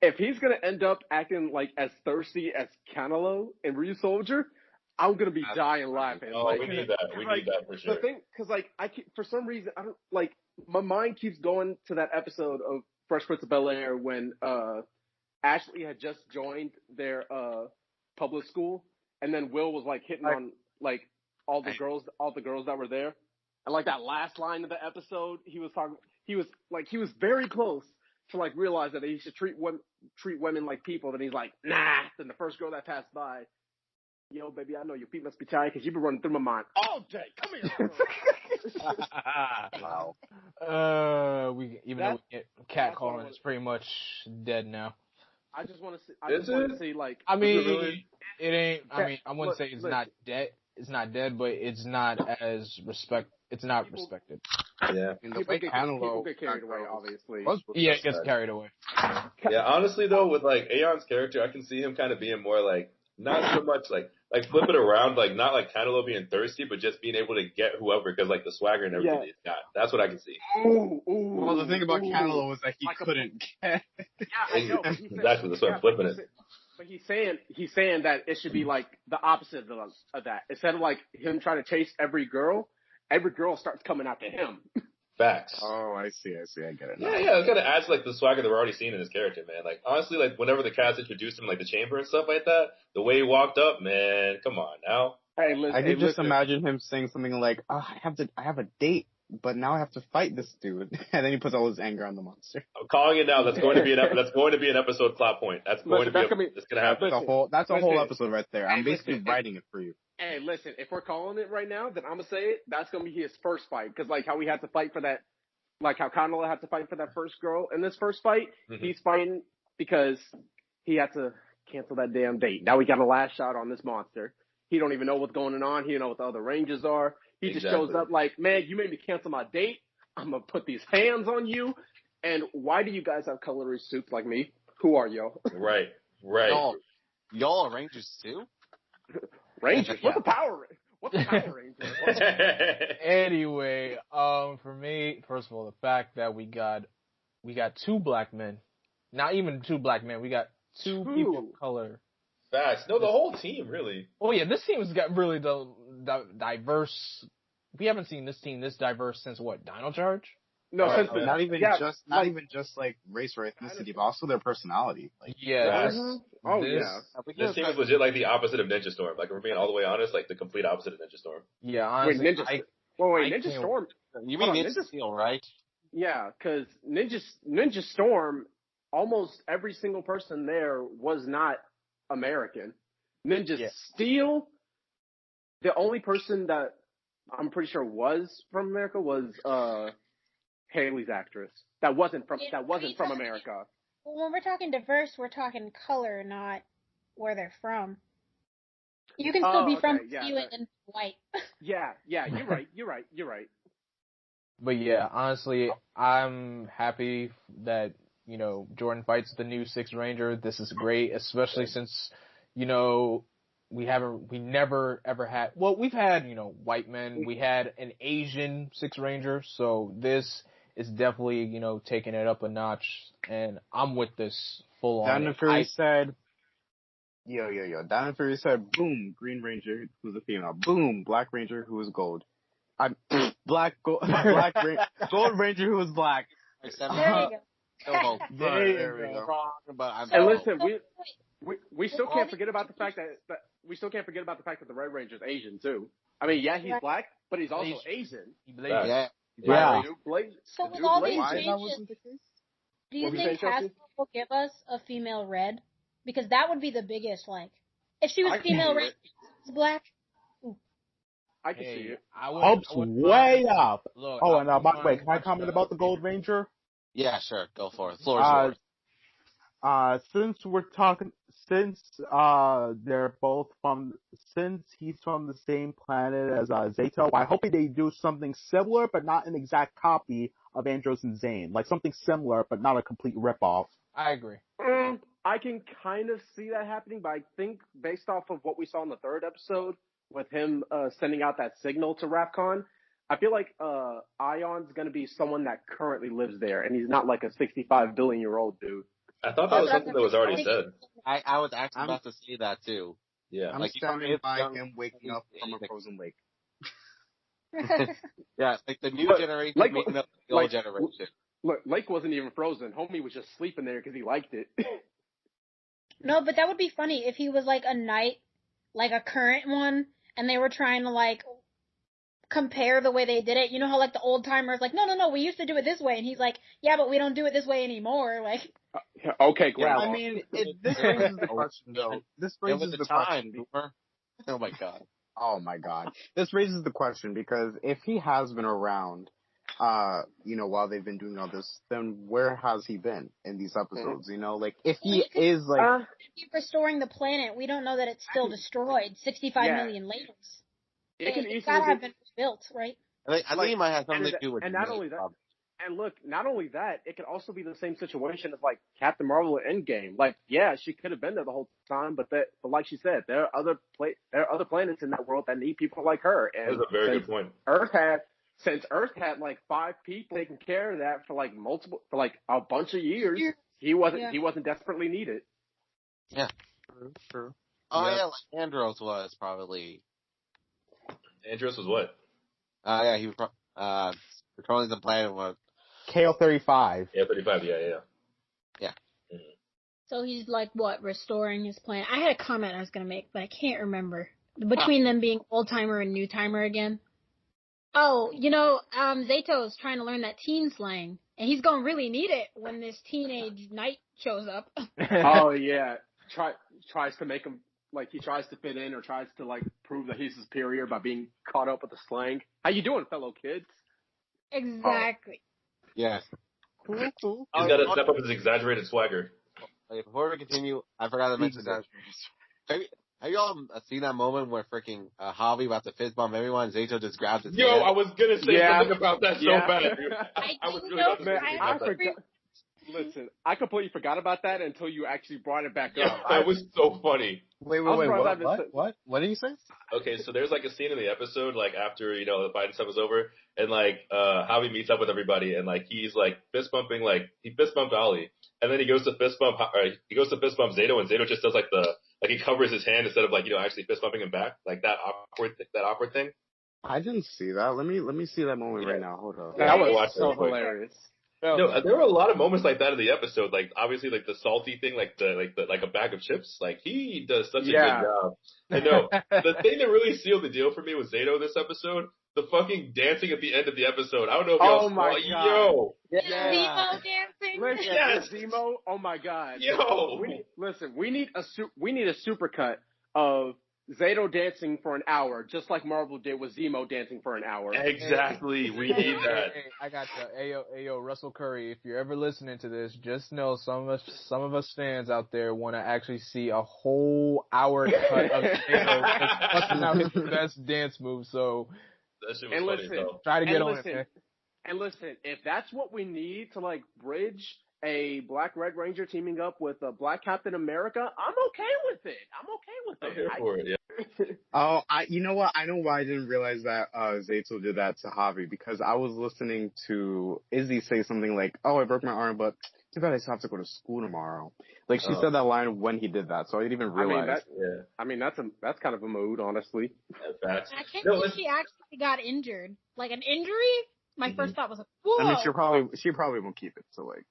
if he's gonna end up acting like as thirsty as Canelo in Ryu Soldier, I'm gonna be dying laughing. Oh, like, we need that. We need that for sure. The thing, because like for some reason, I don't like my mind keeps going to that episode of Fresh Prince of Bel-Air when Ashley had just joined their public school, and then Will was like hitting on like all the girls that were there, and like that last line of the episode, he was very close to like realize that he should treat women like people. Then he's like, nah. Then the first girl that passed by, yo, baby, I know your feet must be tired because you've been running through my mind all day. Come here. Wow. Though we get catcalling is pretty much dead now. I just want to see. I just want to see like. I mean, it ain't. I mean, I wouldn't say it's not dead. It's not dead, but it's not as It's not respected. Yeah. People get carried away, obviously. Yeah, it gets carried away. Yeah, honestly though, with like Aeon's character, I can see him kind of being more like, not so much like flip it around, like not like Canelo being thirsty, but just being able to get whoever because like the swagger and everything he's got. That's what I can see. Well, the thing about Canelo was that he couldn't get. Yeah, I know. Exactly, that's why I'm flipping it. But he's saying that it should be like the opposite of that. Instead of like him trying to chase every girl starts coming after him. Facts. Oh, I see, I get it now. Yeah, it kind of adds like the swagger that we're already seeing in his character, man. Like honestly, like whenever the cast introduced him, like the chamber and stuff like that, the way he walked up, man, come on now. Hey, listen, I could just imagine him saying something like, "Oh, I have a date, but now I have to fight this dude," and then he puts all his anger on the monster. I'm calling it now. That's going to be an episode plot point. It's going to happen. That's a whole episode right there. I'm basically writing it for you. Hey, listen, if we're calling it right now, then I'm gonna say it. That's gonna be his first fight, because like how we had to fight for that, like how Canelo had to fight for that first girl in this first fight. Mm-hmm. He's fighting because he had to cancel that damn date. Now we got a last shot on this monster. He don't even know what's going on. He don't know what the other Rangers are. He just shows up like, man, you made me cancel my date. I'm gonna put these hands on you. And why do you guys have colored suits like me? Who are y'all? Right. Y'all are Rangers too? Rangers? What's the Power Rangers? Anyway, for me, first of all, the fact that we got 2 black men, not even 2 black men, we got 2 people of color. Facts. No, the whole team, really. Oh yeah, this team's got really diverse. We haven't seen this team this diverse since what? Dino Charge? No, not even just like race or ethnicity, but also their personality. Like, this team is legit like the opposite of Ninja Storm. Like, if we're being all the way honest, like the complete opposite of Ninja Storm. Yeah, honestly. Ninja Storm. You mean Ninja Steel, right? Yeah, because Ninja Storm, almost every single person there was not American. Ninja Steel, the only person that I'm pretty sure was from America was Haley's actress. That wasn't from America. Well, when we're talking diverse, we're talking color, not where they're from. You can still be from New Zealand and white. Yeah, you're right. But yeah, honestly, I'm happy that, Jordan fights the new Sixth Ranger. This is great, especially since, we never ever had, well, we've had, white men, we had an Asian Six Ranger, so this is definitely, taking it up a notch, and I'm with this full on. Dino Fury said, Dino Fury said, boom, Green Ranger, who's a female. Boom, Black Ranger, who is gold. Gold Ranger, who is black. There you go. There we go. Wrong, but I'm And listen, we still can't forget about the fact that the Red Ranger's Asian too. I mean, yeah, he's black, but he's also Asian. Yeah. Yeah. So with all these Why that changes, wasn't the case? do you What were you think saying, Chelsea? Hasbro will give us a female Red? Because that would be the biggest, if she was female Red, black. I can see it. Hopes way up. Look, Oh, and by the way, mind can I comment about the Gold Ranger? Yeah, sure. Go for it. Floor is yours. Since he's from the same planet as Zato, I hope they do something similar, but not an exact copy of Andros and Zane. Like something similar, but not a complete ripoff. I agree. I can kind of see that happening, but I think based off of what we saw in the third episode with him sending out that signal to Rapcon, I feel like Ion's going to be someone that currently lives there, and he's not like a 65 billion-year-old dude. I thought that was something that was already said. I was actually about to say that too. Yeah. I'm standing by him waking up from a frozen lake. Yeah, like the new generation waking up the old generation. Look, Lake wasn't even frozen. Homie was just sleeping there because he liked it. No, but that would be funny if he was like a knight, like a current one, and they were trying to compare the way they did it. You know how the old timers no, we used to do it this way, and he's like, yeah, but we don't do it this way anymore. Okay, great. Yeah, I mean, this raises the question though. This raises the question. Oh my god. Oh my god. This raises the question because if he has been around, while they've been doing all this, then where has he been in these episodes? If he is restoring the planet, we don't know that it's still destroyed 65 million later. It's gotta have been rebuilt, right? I think he might have something to do with it. And not only that, and look, not only that, it could also be the same situation as Captain Marvel in Endgame. Yeah, she could have been there the whole time, but like she said, there are other planets in that world that need people like her. And that's a very good point. Since Earth had 5 people taking care of that for a bunch of years, he wasn't desperately needed. Yeah. True. Oh yeah, Andros was probably. Andros was what? Yeah, he was patrolling the planet with KO-35. Yeah, 35. Yeah. Mm-hmm. So he's restoring his planet. I had a comment I was gonna make, but I can't remember. Between them being old timer and new timer again. Oh, Zato's trying to learn that teen slang, and he's gonna really need it when this teenage knight shows up. Oh yeah, tries to make him he tries to fit in or tries to prove that he's superior by being caught up with the slang. How you doing, fellow kids? Exactly. Yes. Cool. He's got to step up his exaggerated swagger. Okay, before we continue, I forgot to mention that. Have you all seen that moment where freaking Javi about to fist bump everyone and Zato just grabs his hand? I was going to say something about that so bad, dude. I was really about to say something about that. Listen, I completely forgot about that until you actually brought it back up. That was so funny. Wait, what? What did you say? Okay, so there's a scene in the episode, after, the fight stuff was over, and, Javi meets up with everybody, and, he's, fist bumping, he fist bumped Ollie, and then he goes to fist bump Zato, and Zato just does, he covers his hand instead of, actually fist bumping him back, that awkward thing. I didn't see that. Let me see that moment right now. Hold on. That was so hilarious. No, there were a lot of moments like that in the episode. Obviously, the salty thing, a bag of chips. He does such a good job. And no, the thing that really sealed the deal for me was Zato this episode. The fucking dancing at the end of the episode. I don't know if y'all saw. Zemo dancing. Listen, Zemo. Oh my god. We need a supercut of Zato dancing for an hour, just like Marvel did with Zemo dancing for an hour. Exactly. We need that. Hey, I got you. Ayo, Russell Curry, if you're ever listening to this, just know some of us fans out there want to actually see a whole hour cut of Zato busting out his best dance move. So that shit was funny, though. Try to get on it, man. And listen, if that's what we need to bridge a Black Red Ranger teaming up with a Black Captain America, I'm okay with it. I'm here for it. Yeah. Oh, you know what? I know why I didn't realize that Zato did that to Javi, because I was listening to Izzy say something like, "Oh, I broke my arm, but too bad I still have to go to school tomorrow." Like she said that line when he did that, so I didn't even realize. I mean that's kind of a mood, honestly. Facts. I can't believe she actually got injured. Like an injury. My first thought was like, whoa. I mean, she probably won't keep it. So like,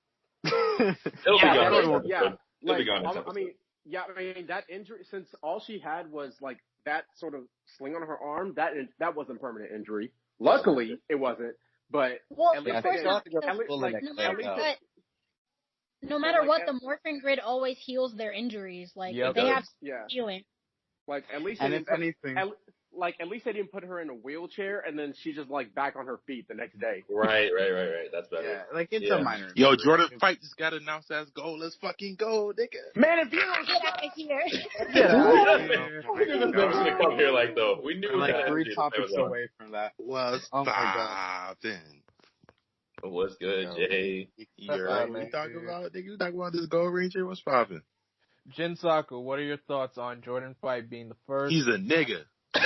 It'll be gone. Like, be gone. I mean, that injury, since all she had was like that sort of sling on her arm, that wasn't a permanent injury. Luckily, it wasn't. But at least no matter what, the Morphin Grid always heals their injuries. Like they have healing. Like at least, and if anything. At least they didn't put her in a wheelchair and then she just like back on her feet the next day. Right. That's better. Yeah, like it's a minor. Yo, Jordan FITE just got announced as GOO. Let's fucking go, nigga. Man, if you don't get out of here. We knew this never gonna come here like though. We knew like 3 topics away from that. What's poppin'? What's good, Jay? You're right. What you talking about? Nigga, you talking about this GOO Ranger? What's poppin'? Jinsaku, what are your thoughts on Jordan FITE being the first? He's a nigga. What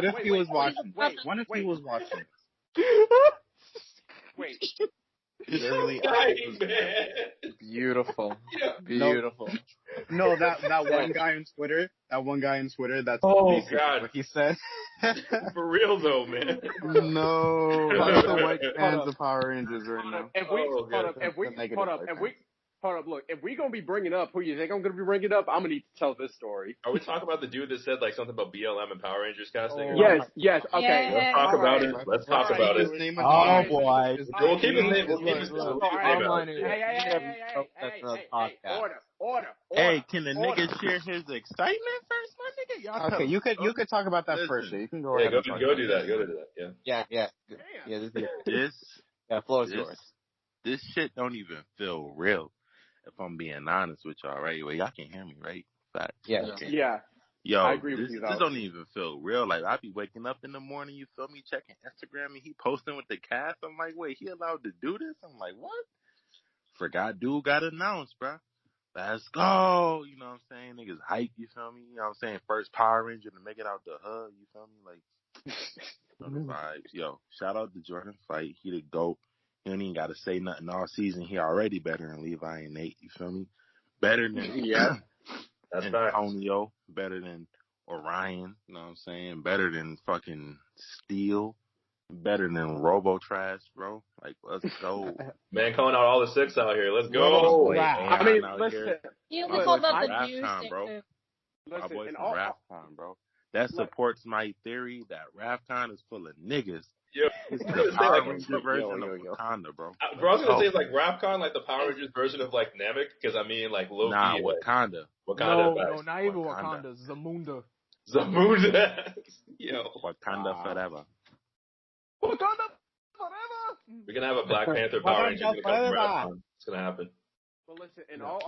if he was watching? What if he was watching? Wait. Literally, beautiful. No, that one guy on Twitter. That's God, what he said. For real though, man. No, that's the white fans of Power Rangers right now. Hold up, look, if we gonna be bringing up who you think I'm gonna be bringing up, I'm gonna need to tell this story. Are we talking about the dude that said like something about BLM and Power Rangers casting? Yes, okay. Let's talk about it. Let's talk about it. Oh boy. We'll keep his name. Order. Hey, can the nigga share his excitement first, my nigga? Y'all okay, you could talk about that first. You can go ahead. Go do that. Yeah. Floor is yours. This shit don't even feel real. If I'm being honest with y'all, right? Well, y'all can hear me, right? Facts. Yeah. Okay. Yeah. Yo, I agree with you. This don't even feel real. Like, I be waking up in the morning, you feel me, checking Instagram, and he posting with the cast. I'm like, wait, he allowed to do this? I'm like, what? Forgot dude got announced, bruh. Let's go. You know what I'm saying? Niggas hype, you feel me? You know what I'm saying? First Power Ranger to make it out the hood, you feel me? Like, the vibes. Yo, shout out to Jordan FITE. He the GOAT. He don't even got to say nothing all season. He already better than Levi and Nate. You feel me? Better than that's Antonio. Better than Orion. You know what I'm saying? Better than fucking Steel. Better than Robo Trash, bro. Like, let's go. Man, calling out all the 6 out here. Let's go. I mean, listen. You only called out the juice, bro. My boy Listen, from RAFCON, bro. That supports my theory that RAFCON is full of niggas. Yo, it's the Power Ranger version of Wakanda, bro. Bro, I was gonna say it's like RAFCON, like the Power Rangers version of like Namek, because I mean like Loki. Nah, Wakanda. No, not even Wakanda. Zamunda. Yo, Wakanda forever. Wakanda forever. We're gonna have a Black Panther Power Ranger. It's gonna happen. But listen, in all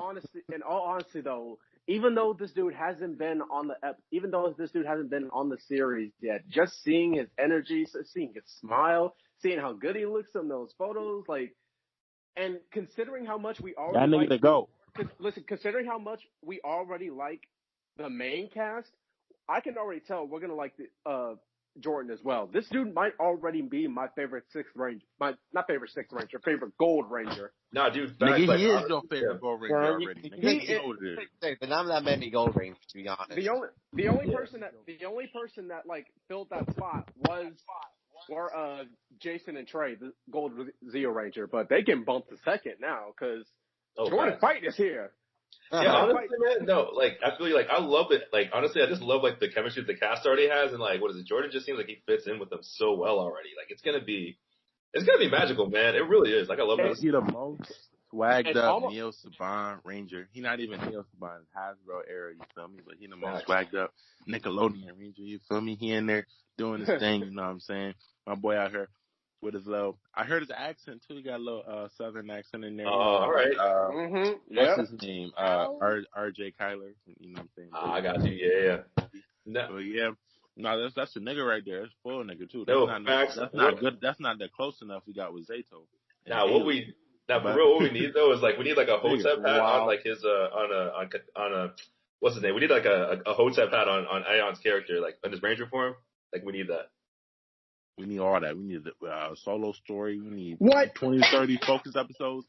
honesty, though, even though this dude hasn't been on the series yet, just seeing his energy, seeing his smile, seeing how good he looks in those photos, like, and considering how much we already that nigga to go. Listen, considering how much we already like the main cast, I can already tell we're gonna like the Jordan as well. This dude might already be my favorite favorite Gold Ranger. Nah, dude, nigga, like, he is your favorite Gold Ranger already. But not that many Gold Rangers, to be honest. The only person that like filled that spot were Jason and Trey, the Gold Zeo Ranger, but they can bump to second now because Jordan FITE is here. Yeah, honestly, man, no, like, I feel like, I love it. Like, honestly, I just love, like, the chemistry that the cast already has, and, like, Jordan just seems like he fits in with them so well already. Like, it's gonna be magical, man. It really is. Like, I love it. He the most swagged up Neo Saban Ranger. He not even Neo Saban Hasbro era, you feel me? But he the most swagged up Nickelodeon Ranger, you feel me? He in there doing his thing, you know what I'm saying? My boy out here with his little, I heard his accent too. He got a little southern accent in there. All right. What's his name? RJ Kyler. You know what I'm saying? I got you. Yeah. So yeah, No, that's a nigga right there. That's full nigga too. No, facts. That's not good. That's not that close enough. We got with Zato. Now what we for But- real, what we need though is like we need like a Nigga, Hotep hat wow. on like his on a what's his name? We need like a Hotep hat on Aeon's character, like on his Ranger form. Like we need that. We need all that. We need the solo story. We need What? 20, 30 focus episodes.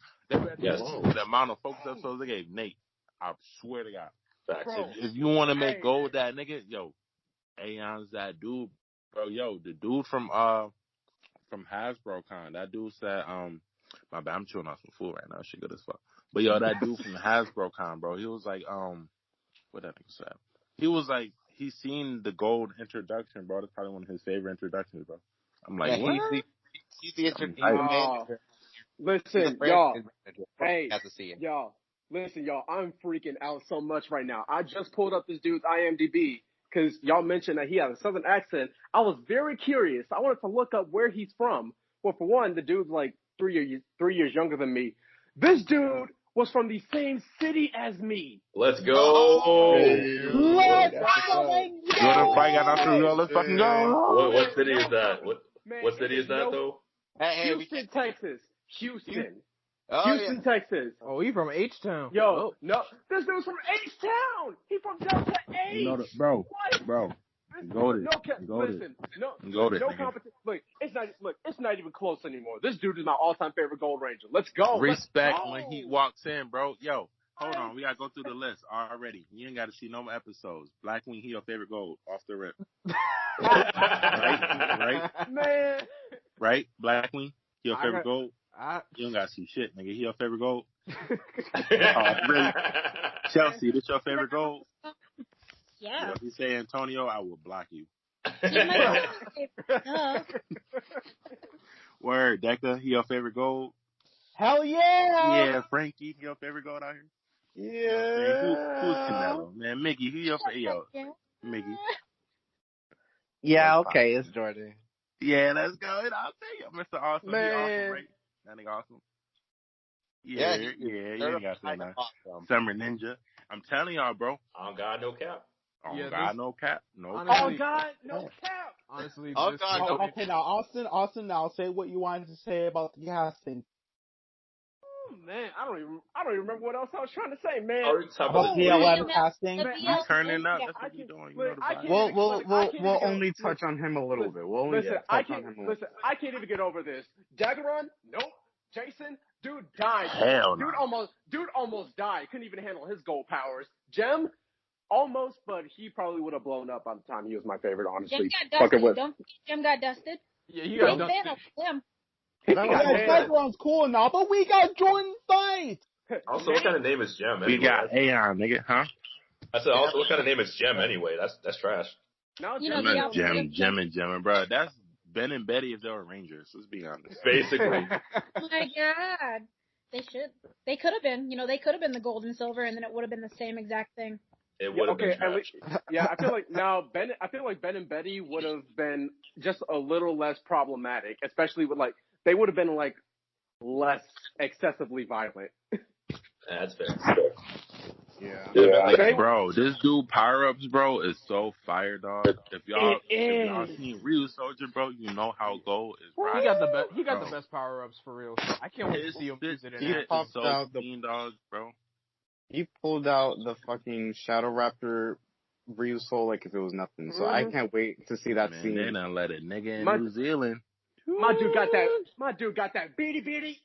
Yes. The amount of focus episodes they gave Nate, I swear to God. Facts. Bro. If you want to make gold that nigga, yo, Aeon's that dude, bro. Yo, the dude from Hasbro Con, that dude said, my bad, I'm chewing on some food right now. Shit good as fuck. But yo, that dude from Hasbro Con, bro, he was like, what that nigga said? He was like, he's seen the gold introduction, bro. That's probably one of his favorite introductions, bro. I'm like, what? He's the Listen, y'all. Hey, Have to see it. y'all. Listen, y'all. I'm freaking out so much right now. I just pulled up this dude's IMDb because y'all mentioned that he has a southern accent. I was very curious. I wanted to look up where he's from. Well, for one, the dude's like 3 years younger than me. This dude was from the same city as me. Let's go. Let's fucking go! Jordan fight got out through. Let's fucking go. What city is that? What city is that though? Hey, Houston, Texas. Houston. Oh, Houston, Texas. Oh, he from H-Town. Yo, no, this dude's from H-Town. He from Delta H. You know the, bro, What? bro. This- Go to no, listen, no nigga. competition. Look, it's not even close anymore. This dude is my all-time favorite Gold Ranger. Let's go. Respect Let's go. when he walks in, bro. Yo, hold on. We gotta go through the list already. You ain't gotta see no more episodes. Blackwing, he your favorite gold off the rip. right? Man. Right? Blackwing, he your I favorite got- gold. You don't gotta see shit, nigga. He your favorite gold. Really? Chelsea, this your favorite gold? Yeah. If you say Antonio, I will block you. He's my favorite. Duh. Word, Deca, he your favorite gold? Hell yeah! Yeah, Frankie, he your favorite gold out here? Man, who's Canelo? Man, Mickey, who your favorite? Yo, Mickey. Yeah, okay, it's Jordan. Yeah, let's go. And I'll tell you, Mr. Awesome. Man. He awesome, right? That nigga awesome. Yeah, you ain't gotta say nothing. Awesome. Summer Ninja. I'm telling y'all, bro. On God, no cap. Oh, Yeah, God, this- no cap. No honestly- Oh, God, no cap. Honestly, Oh, this God, is- no. Okay, now Austin, now say what you wanted to say about the casting. Oh, man, I don't even remember what else I was trying to say, man. Are we talking About about the the BLM Yeah. casting. The Man, We BLM, turning up. yeah. That's what we doing. You Look, know the I vibe. can't We'll even- look, I can't we'll even only get- touch on him a little bit. We'll only Listen, touch I on can't. him a little Listen, I can't even get over this. Daggeron, nope. Jason, dude died. Hell no. Dude almost died. Couldn't even handle his gold powers. Gem, almost, but he probably would have blown up by the time he was my favorite. Honestly, Jim got fucking dusted. with. Don't forget Jim got dusted. Yeah, he Big got fan done. of him. Yeah, man. Cyclone's cool and all, but we got Jordan Fight. Also, what kind of name is Gem? We Anyway? got Aeon, nigga, huh? I said, also, what kind of name is Gem anyway? That's trash. Now You know, Gem, the Gem, opposite Gem, of and Gem, and bro. That's Ben and Betty if they were Rangers. Let's be honest. Basically. Oh my god. They could have been, they could have been the gold and silver and then it would have been the same exact thing. It would have okay, been trash. I feel like Ben and Betty would have been just a little less problematic, especially with they would have been less excessively violent. That's fair. Yeah. Bro, this dude power ups, bro, is so fire, dog. If y'all seen Ryu Soldier, bro, you know how gold is. He Right? got the best. He got Bro. the best power ups for real. I can't wait to see him use it in He action. It's popped so out the- clean, dog, bro. He pulled out the fucking Shadow Raptor Ryu Soul like if it was nothing. So I can't wait to see that Man, scene. they done let a nigga in My- New Zealand. My dude got that beady.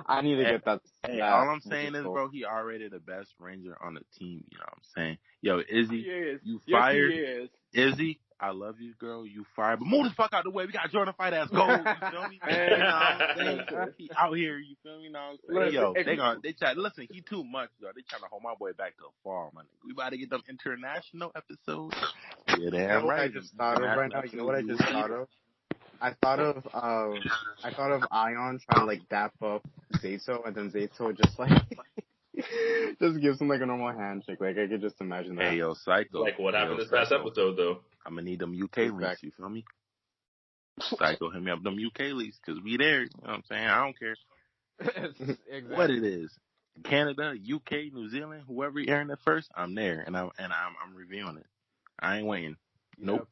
I need to get that. Hey, that all I'm saying is, Soul. bro, he already the best Ranger on the team. You know what I'm saying? Yo, Izzy, He is. you Yes, fired. he is. Izzy, I love you, girl. You fired. But move the fuck out the way. We got Jordan Fight ass gold. You feel me? Hey. You know what I'm saying? He out here. You feel me? You know what I'm saying? Listen, Yo, they try. Listen, he too much, though. They trying to hold my boy back to the fall, man. We about to get them international episodes. Yeah, You damn know what right. I just thought of right now? You know what I just thought of? I thought of Ion trying to dap up Zato, and then Zato just just gives him a normal handshake. I could just imagine that. Hey, yo, Psycho. Like what happened Yo, this past Psycho. episode, though. I'm gonna need them UK links. You feel me? Psycho, hit me up them UK links because we there. You know what I'm saying? I don't care Exactly. what it is. Canada, UK, New Zealand, whoever airing it first, I'm there and I'm reviewing it. I ain't waiting. Yep. Nope.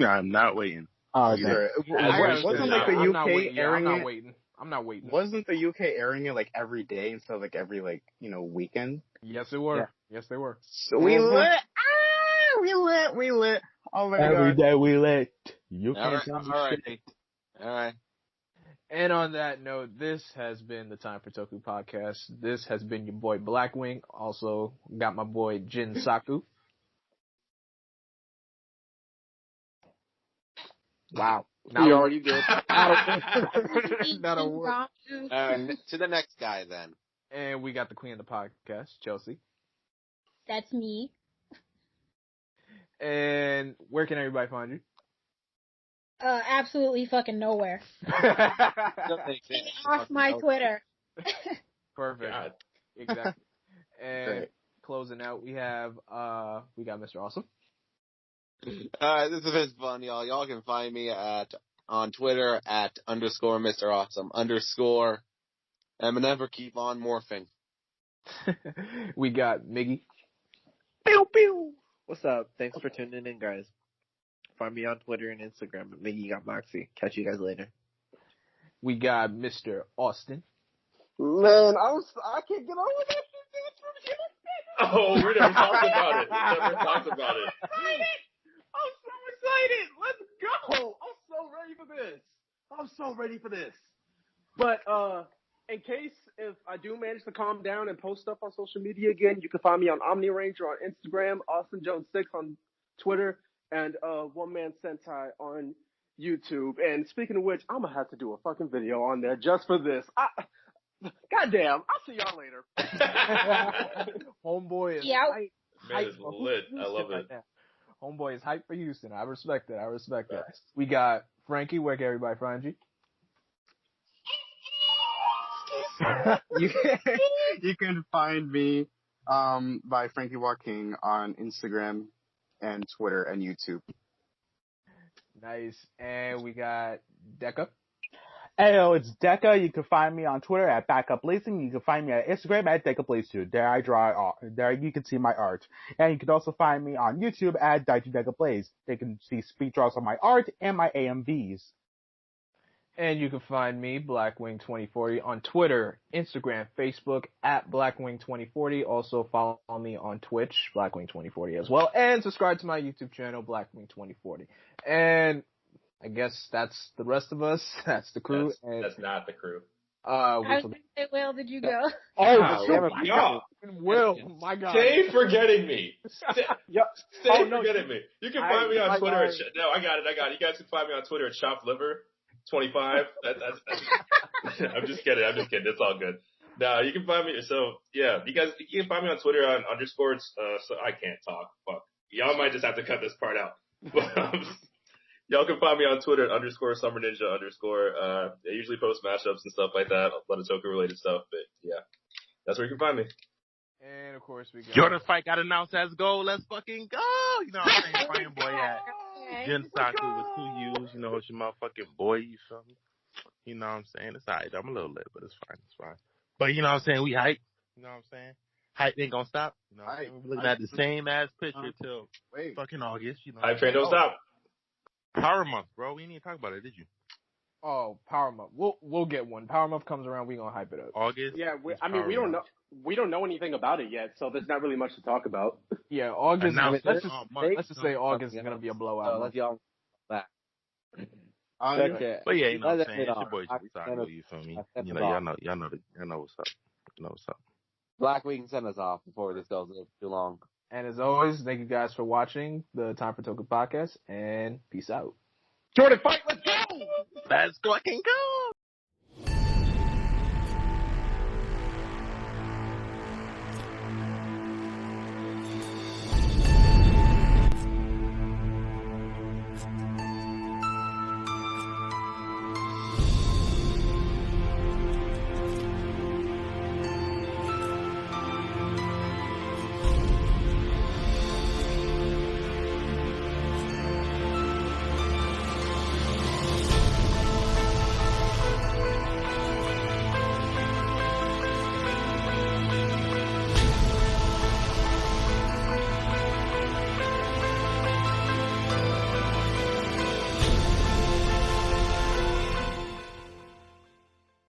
I'm not waiting. Either. Wasn't like the I'm not UK waiting. airing I'm not it? waiting. I'm not waiting. Wasn't the UK airing it like every day instead of like every like weekend? Yes, it were. Yeah. Yes, they were. So we lit. We lit. Oh my Every god. day we lit. You can't tell me All right. shit. All right. And on that note, this has been the Time for Toku podcast. This has been your boy Blackwing. Also got my boy Jin Saku. Wow. Not We a already did. Not a word. To the next guy then. And we got the queen of the podcast, Chelsea. That's me. And where can everybody find you? Absolutely fucking nowhere. Get off my Twitter. Perfect. God. Exactly. And Great. closing out, we have we got Mr. Awesome. Alright, this has been fun, y'all. Y'all can find me on Twitter at _Mr. Awesome _ and never keep on morphing. We got Miggy. Pew pew. What's up? Thanks for tuning in, guys. Find me on Twitter and Instagram at Miggy Got Moxie. Catch you guys later. We got Mr. Austin. Man, I can't get on with that shit. Oh, we never talked about it. We never talked about it. I'm so excited. Let's go. I'm so ready for this. But in case if I do manage to calm down and post stuff on social media again, you can find me on OmniRanger on Instagram, AustinJones6 on Twitter, and One Man Sentai on YouTube. And speaking of which, I'm gonna have to do a fucking video on there just for this. Goddamn, I'll see y'all later. Homeboy is Yeah. Man, it's lit. I love it. Homeboy is hyped for Houston. I respect it. We got Frankie. Where can everybody find you? You can find me by Frankie Walking on Instagram and Twitter and YouTube. Nice. And we got Deca. Heyo, it's Deca. You can find me on Twitter at BackupLacing. You can find me at Instagram at DecaPlays2. There I draw art. There you can see my art. And you can also find me on YouTube at DaijiDecaPlays. They can see speed draws on my art and my AMVs. And you can find me, Blackwing2040, on Twitter, Instagram, Facebook, at Blackwing2040. Also follow me on Twitch, Blackwing2040 as well. And subscribe to my YouTube channel, Blackwing2040. And I guess that's the rest of us. That's the crew. That's not the crew. I was going to say, Will, did you go? Y'all. Will, my God. Stay forgetting me. Stay forgetting me. You can find me on Twitter. No, I got it. You guys can find me on Twitter at ShopLiver25. I'm just kidding. It's all good. No, you can find me. So yeah, you can find me on Twitter on _ so I can't talk. Fuck. Y'all might just have to cut this part out. But y'all can find me on Twitter at _SummerNinja_. I usually post mashups and stuff like that, a lot of Toku related stuff. But yeah, that's where you can find me. And of course we got Jordan fight got announced as GOO. Let's fucking go. You know what I'm saying? Playing boy at Jin Saku with 2 U's. You know, it's your motherfucking boy. You feel me? You know what I'm saying? It's alright. I'm a little late, but it's fine. But you know what I'm saying? We hype. You know what I'm saying? Hype ain't gonna stop. You know what I'm saying? We're looking at the same ass picture till fucking August. You know. Hype train don't stop. Power Month, bro. We didn't even talk about it, did you? Oh, Power Month. We'll get one. Power Month comes around, we gonna hype it up. August. Yeah, we don't know anything about it yet, so there's not really much to talk about. Yeah, August. Let's just say August is gonna be a blowout. Let's y'all back. Okay. But yeah, you know what I'm saying? It's your boy Jin Saku. You feel me? You know, y'all know what's up. You know what's up. Blackwing, send us off before this goes too long. And as always, thank you guys for watching the Time for Toku podcast, and peace out. Jordan, fight! Let's go! Let's fucking go!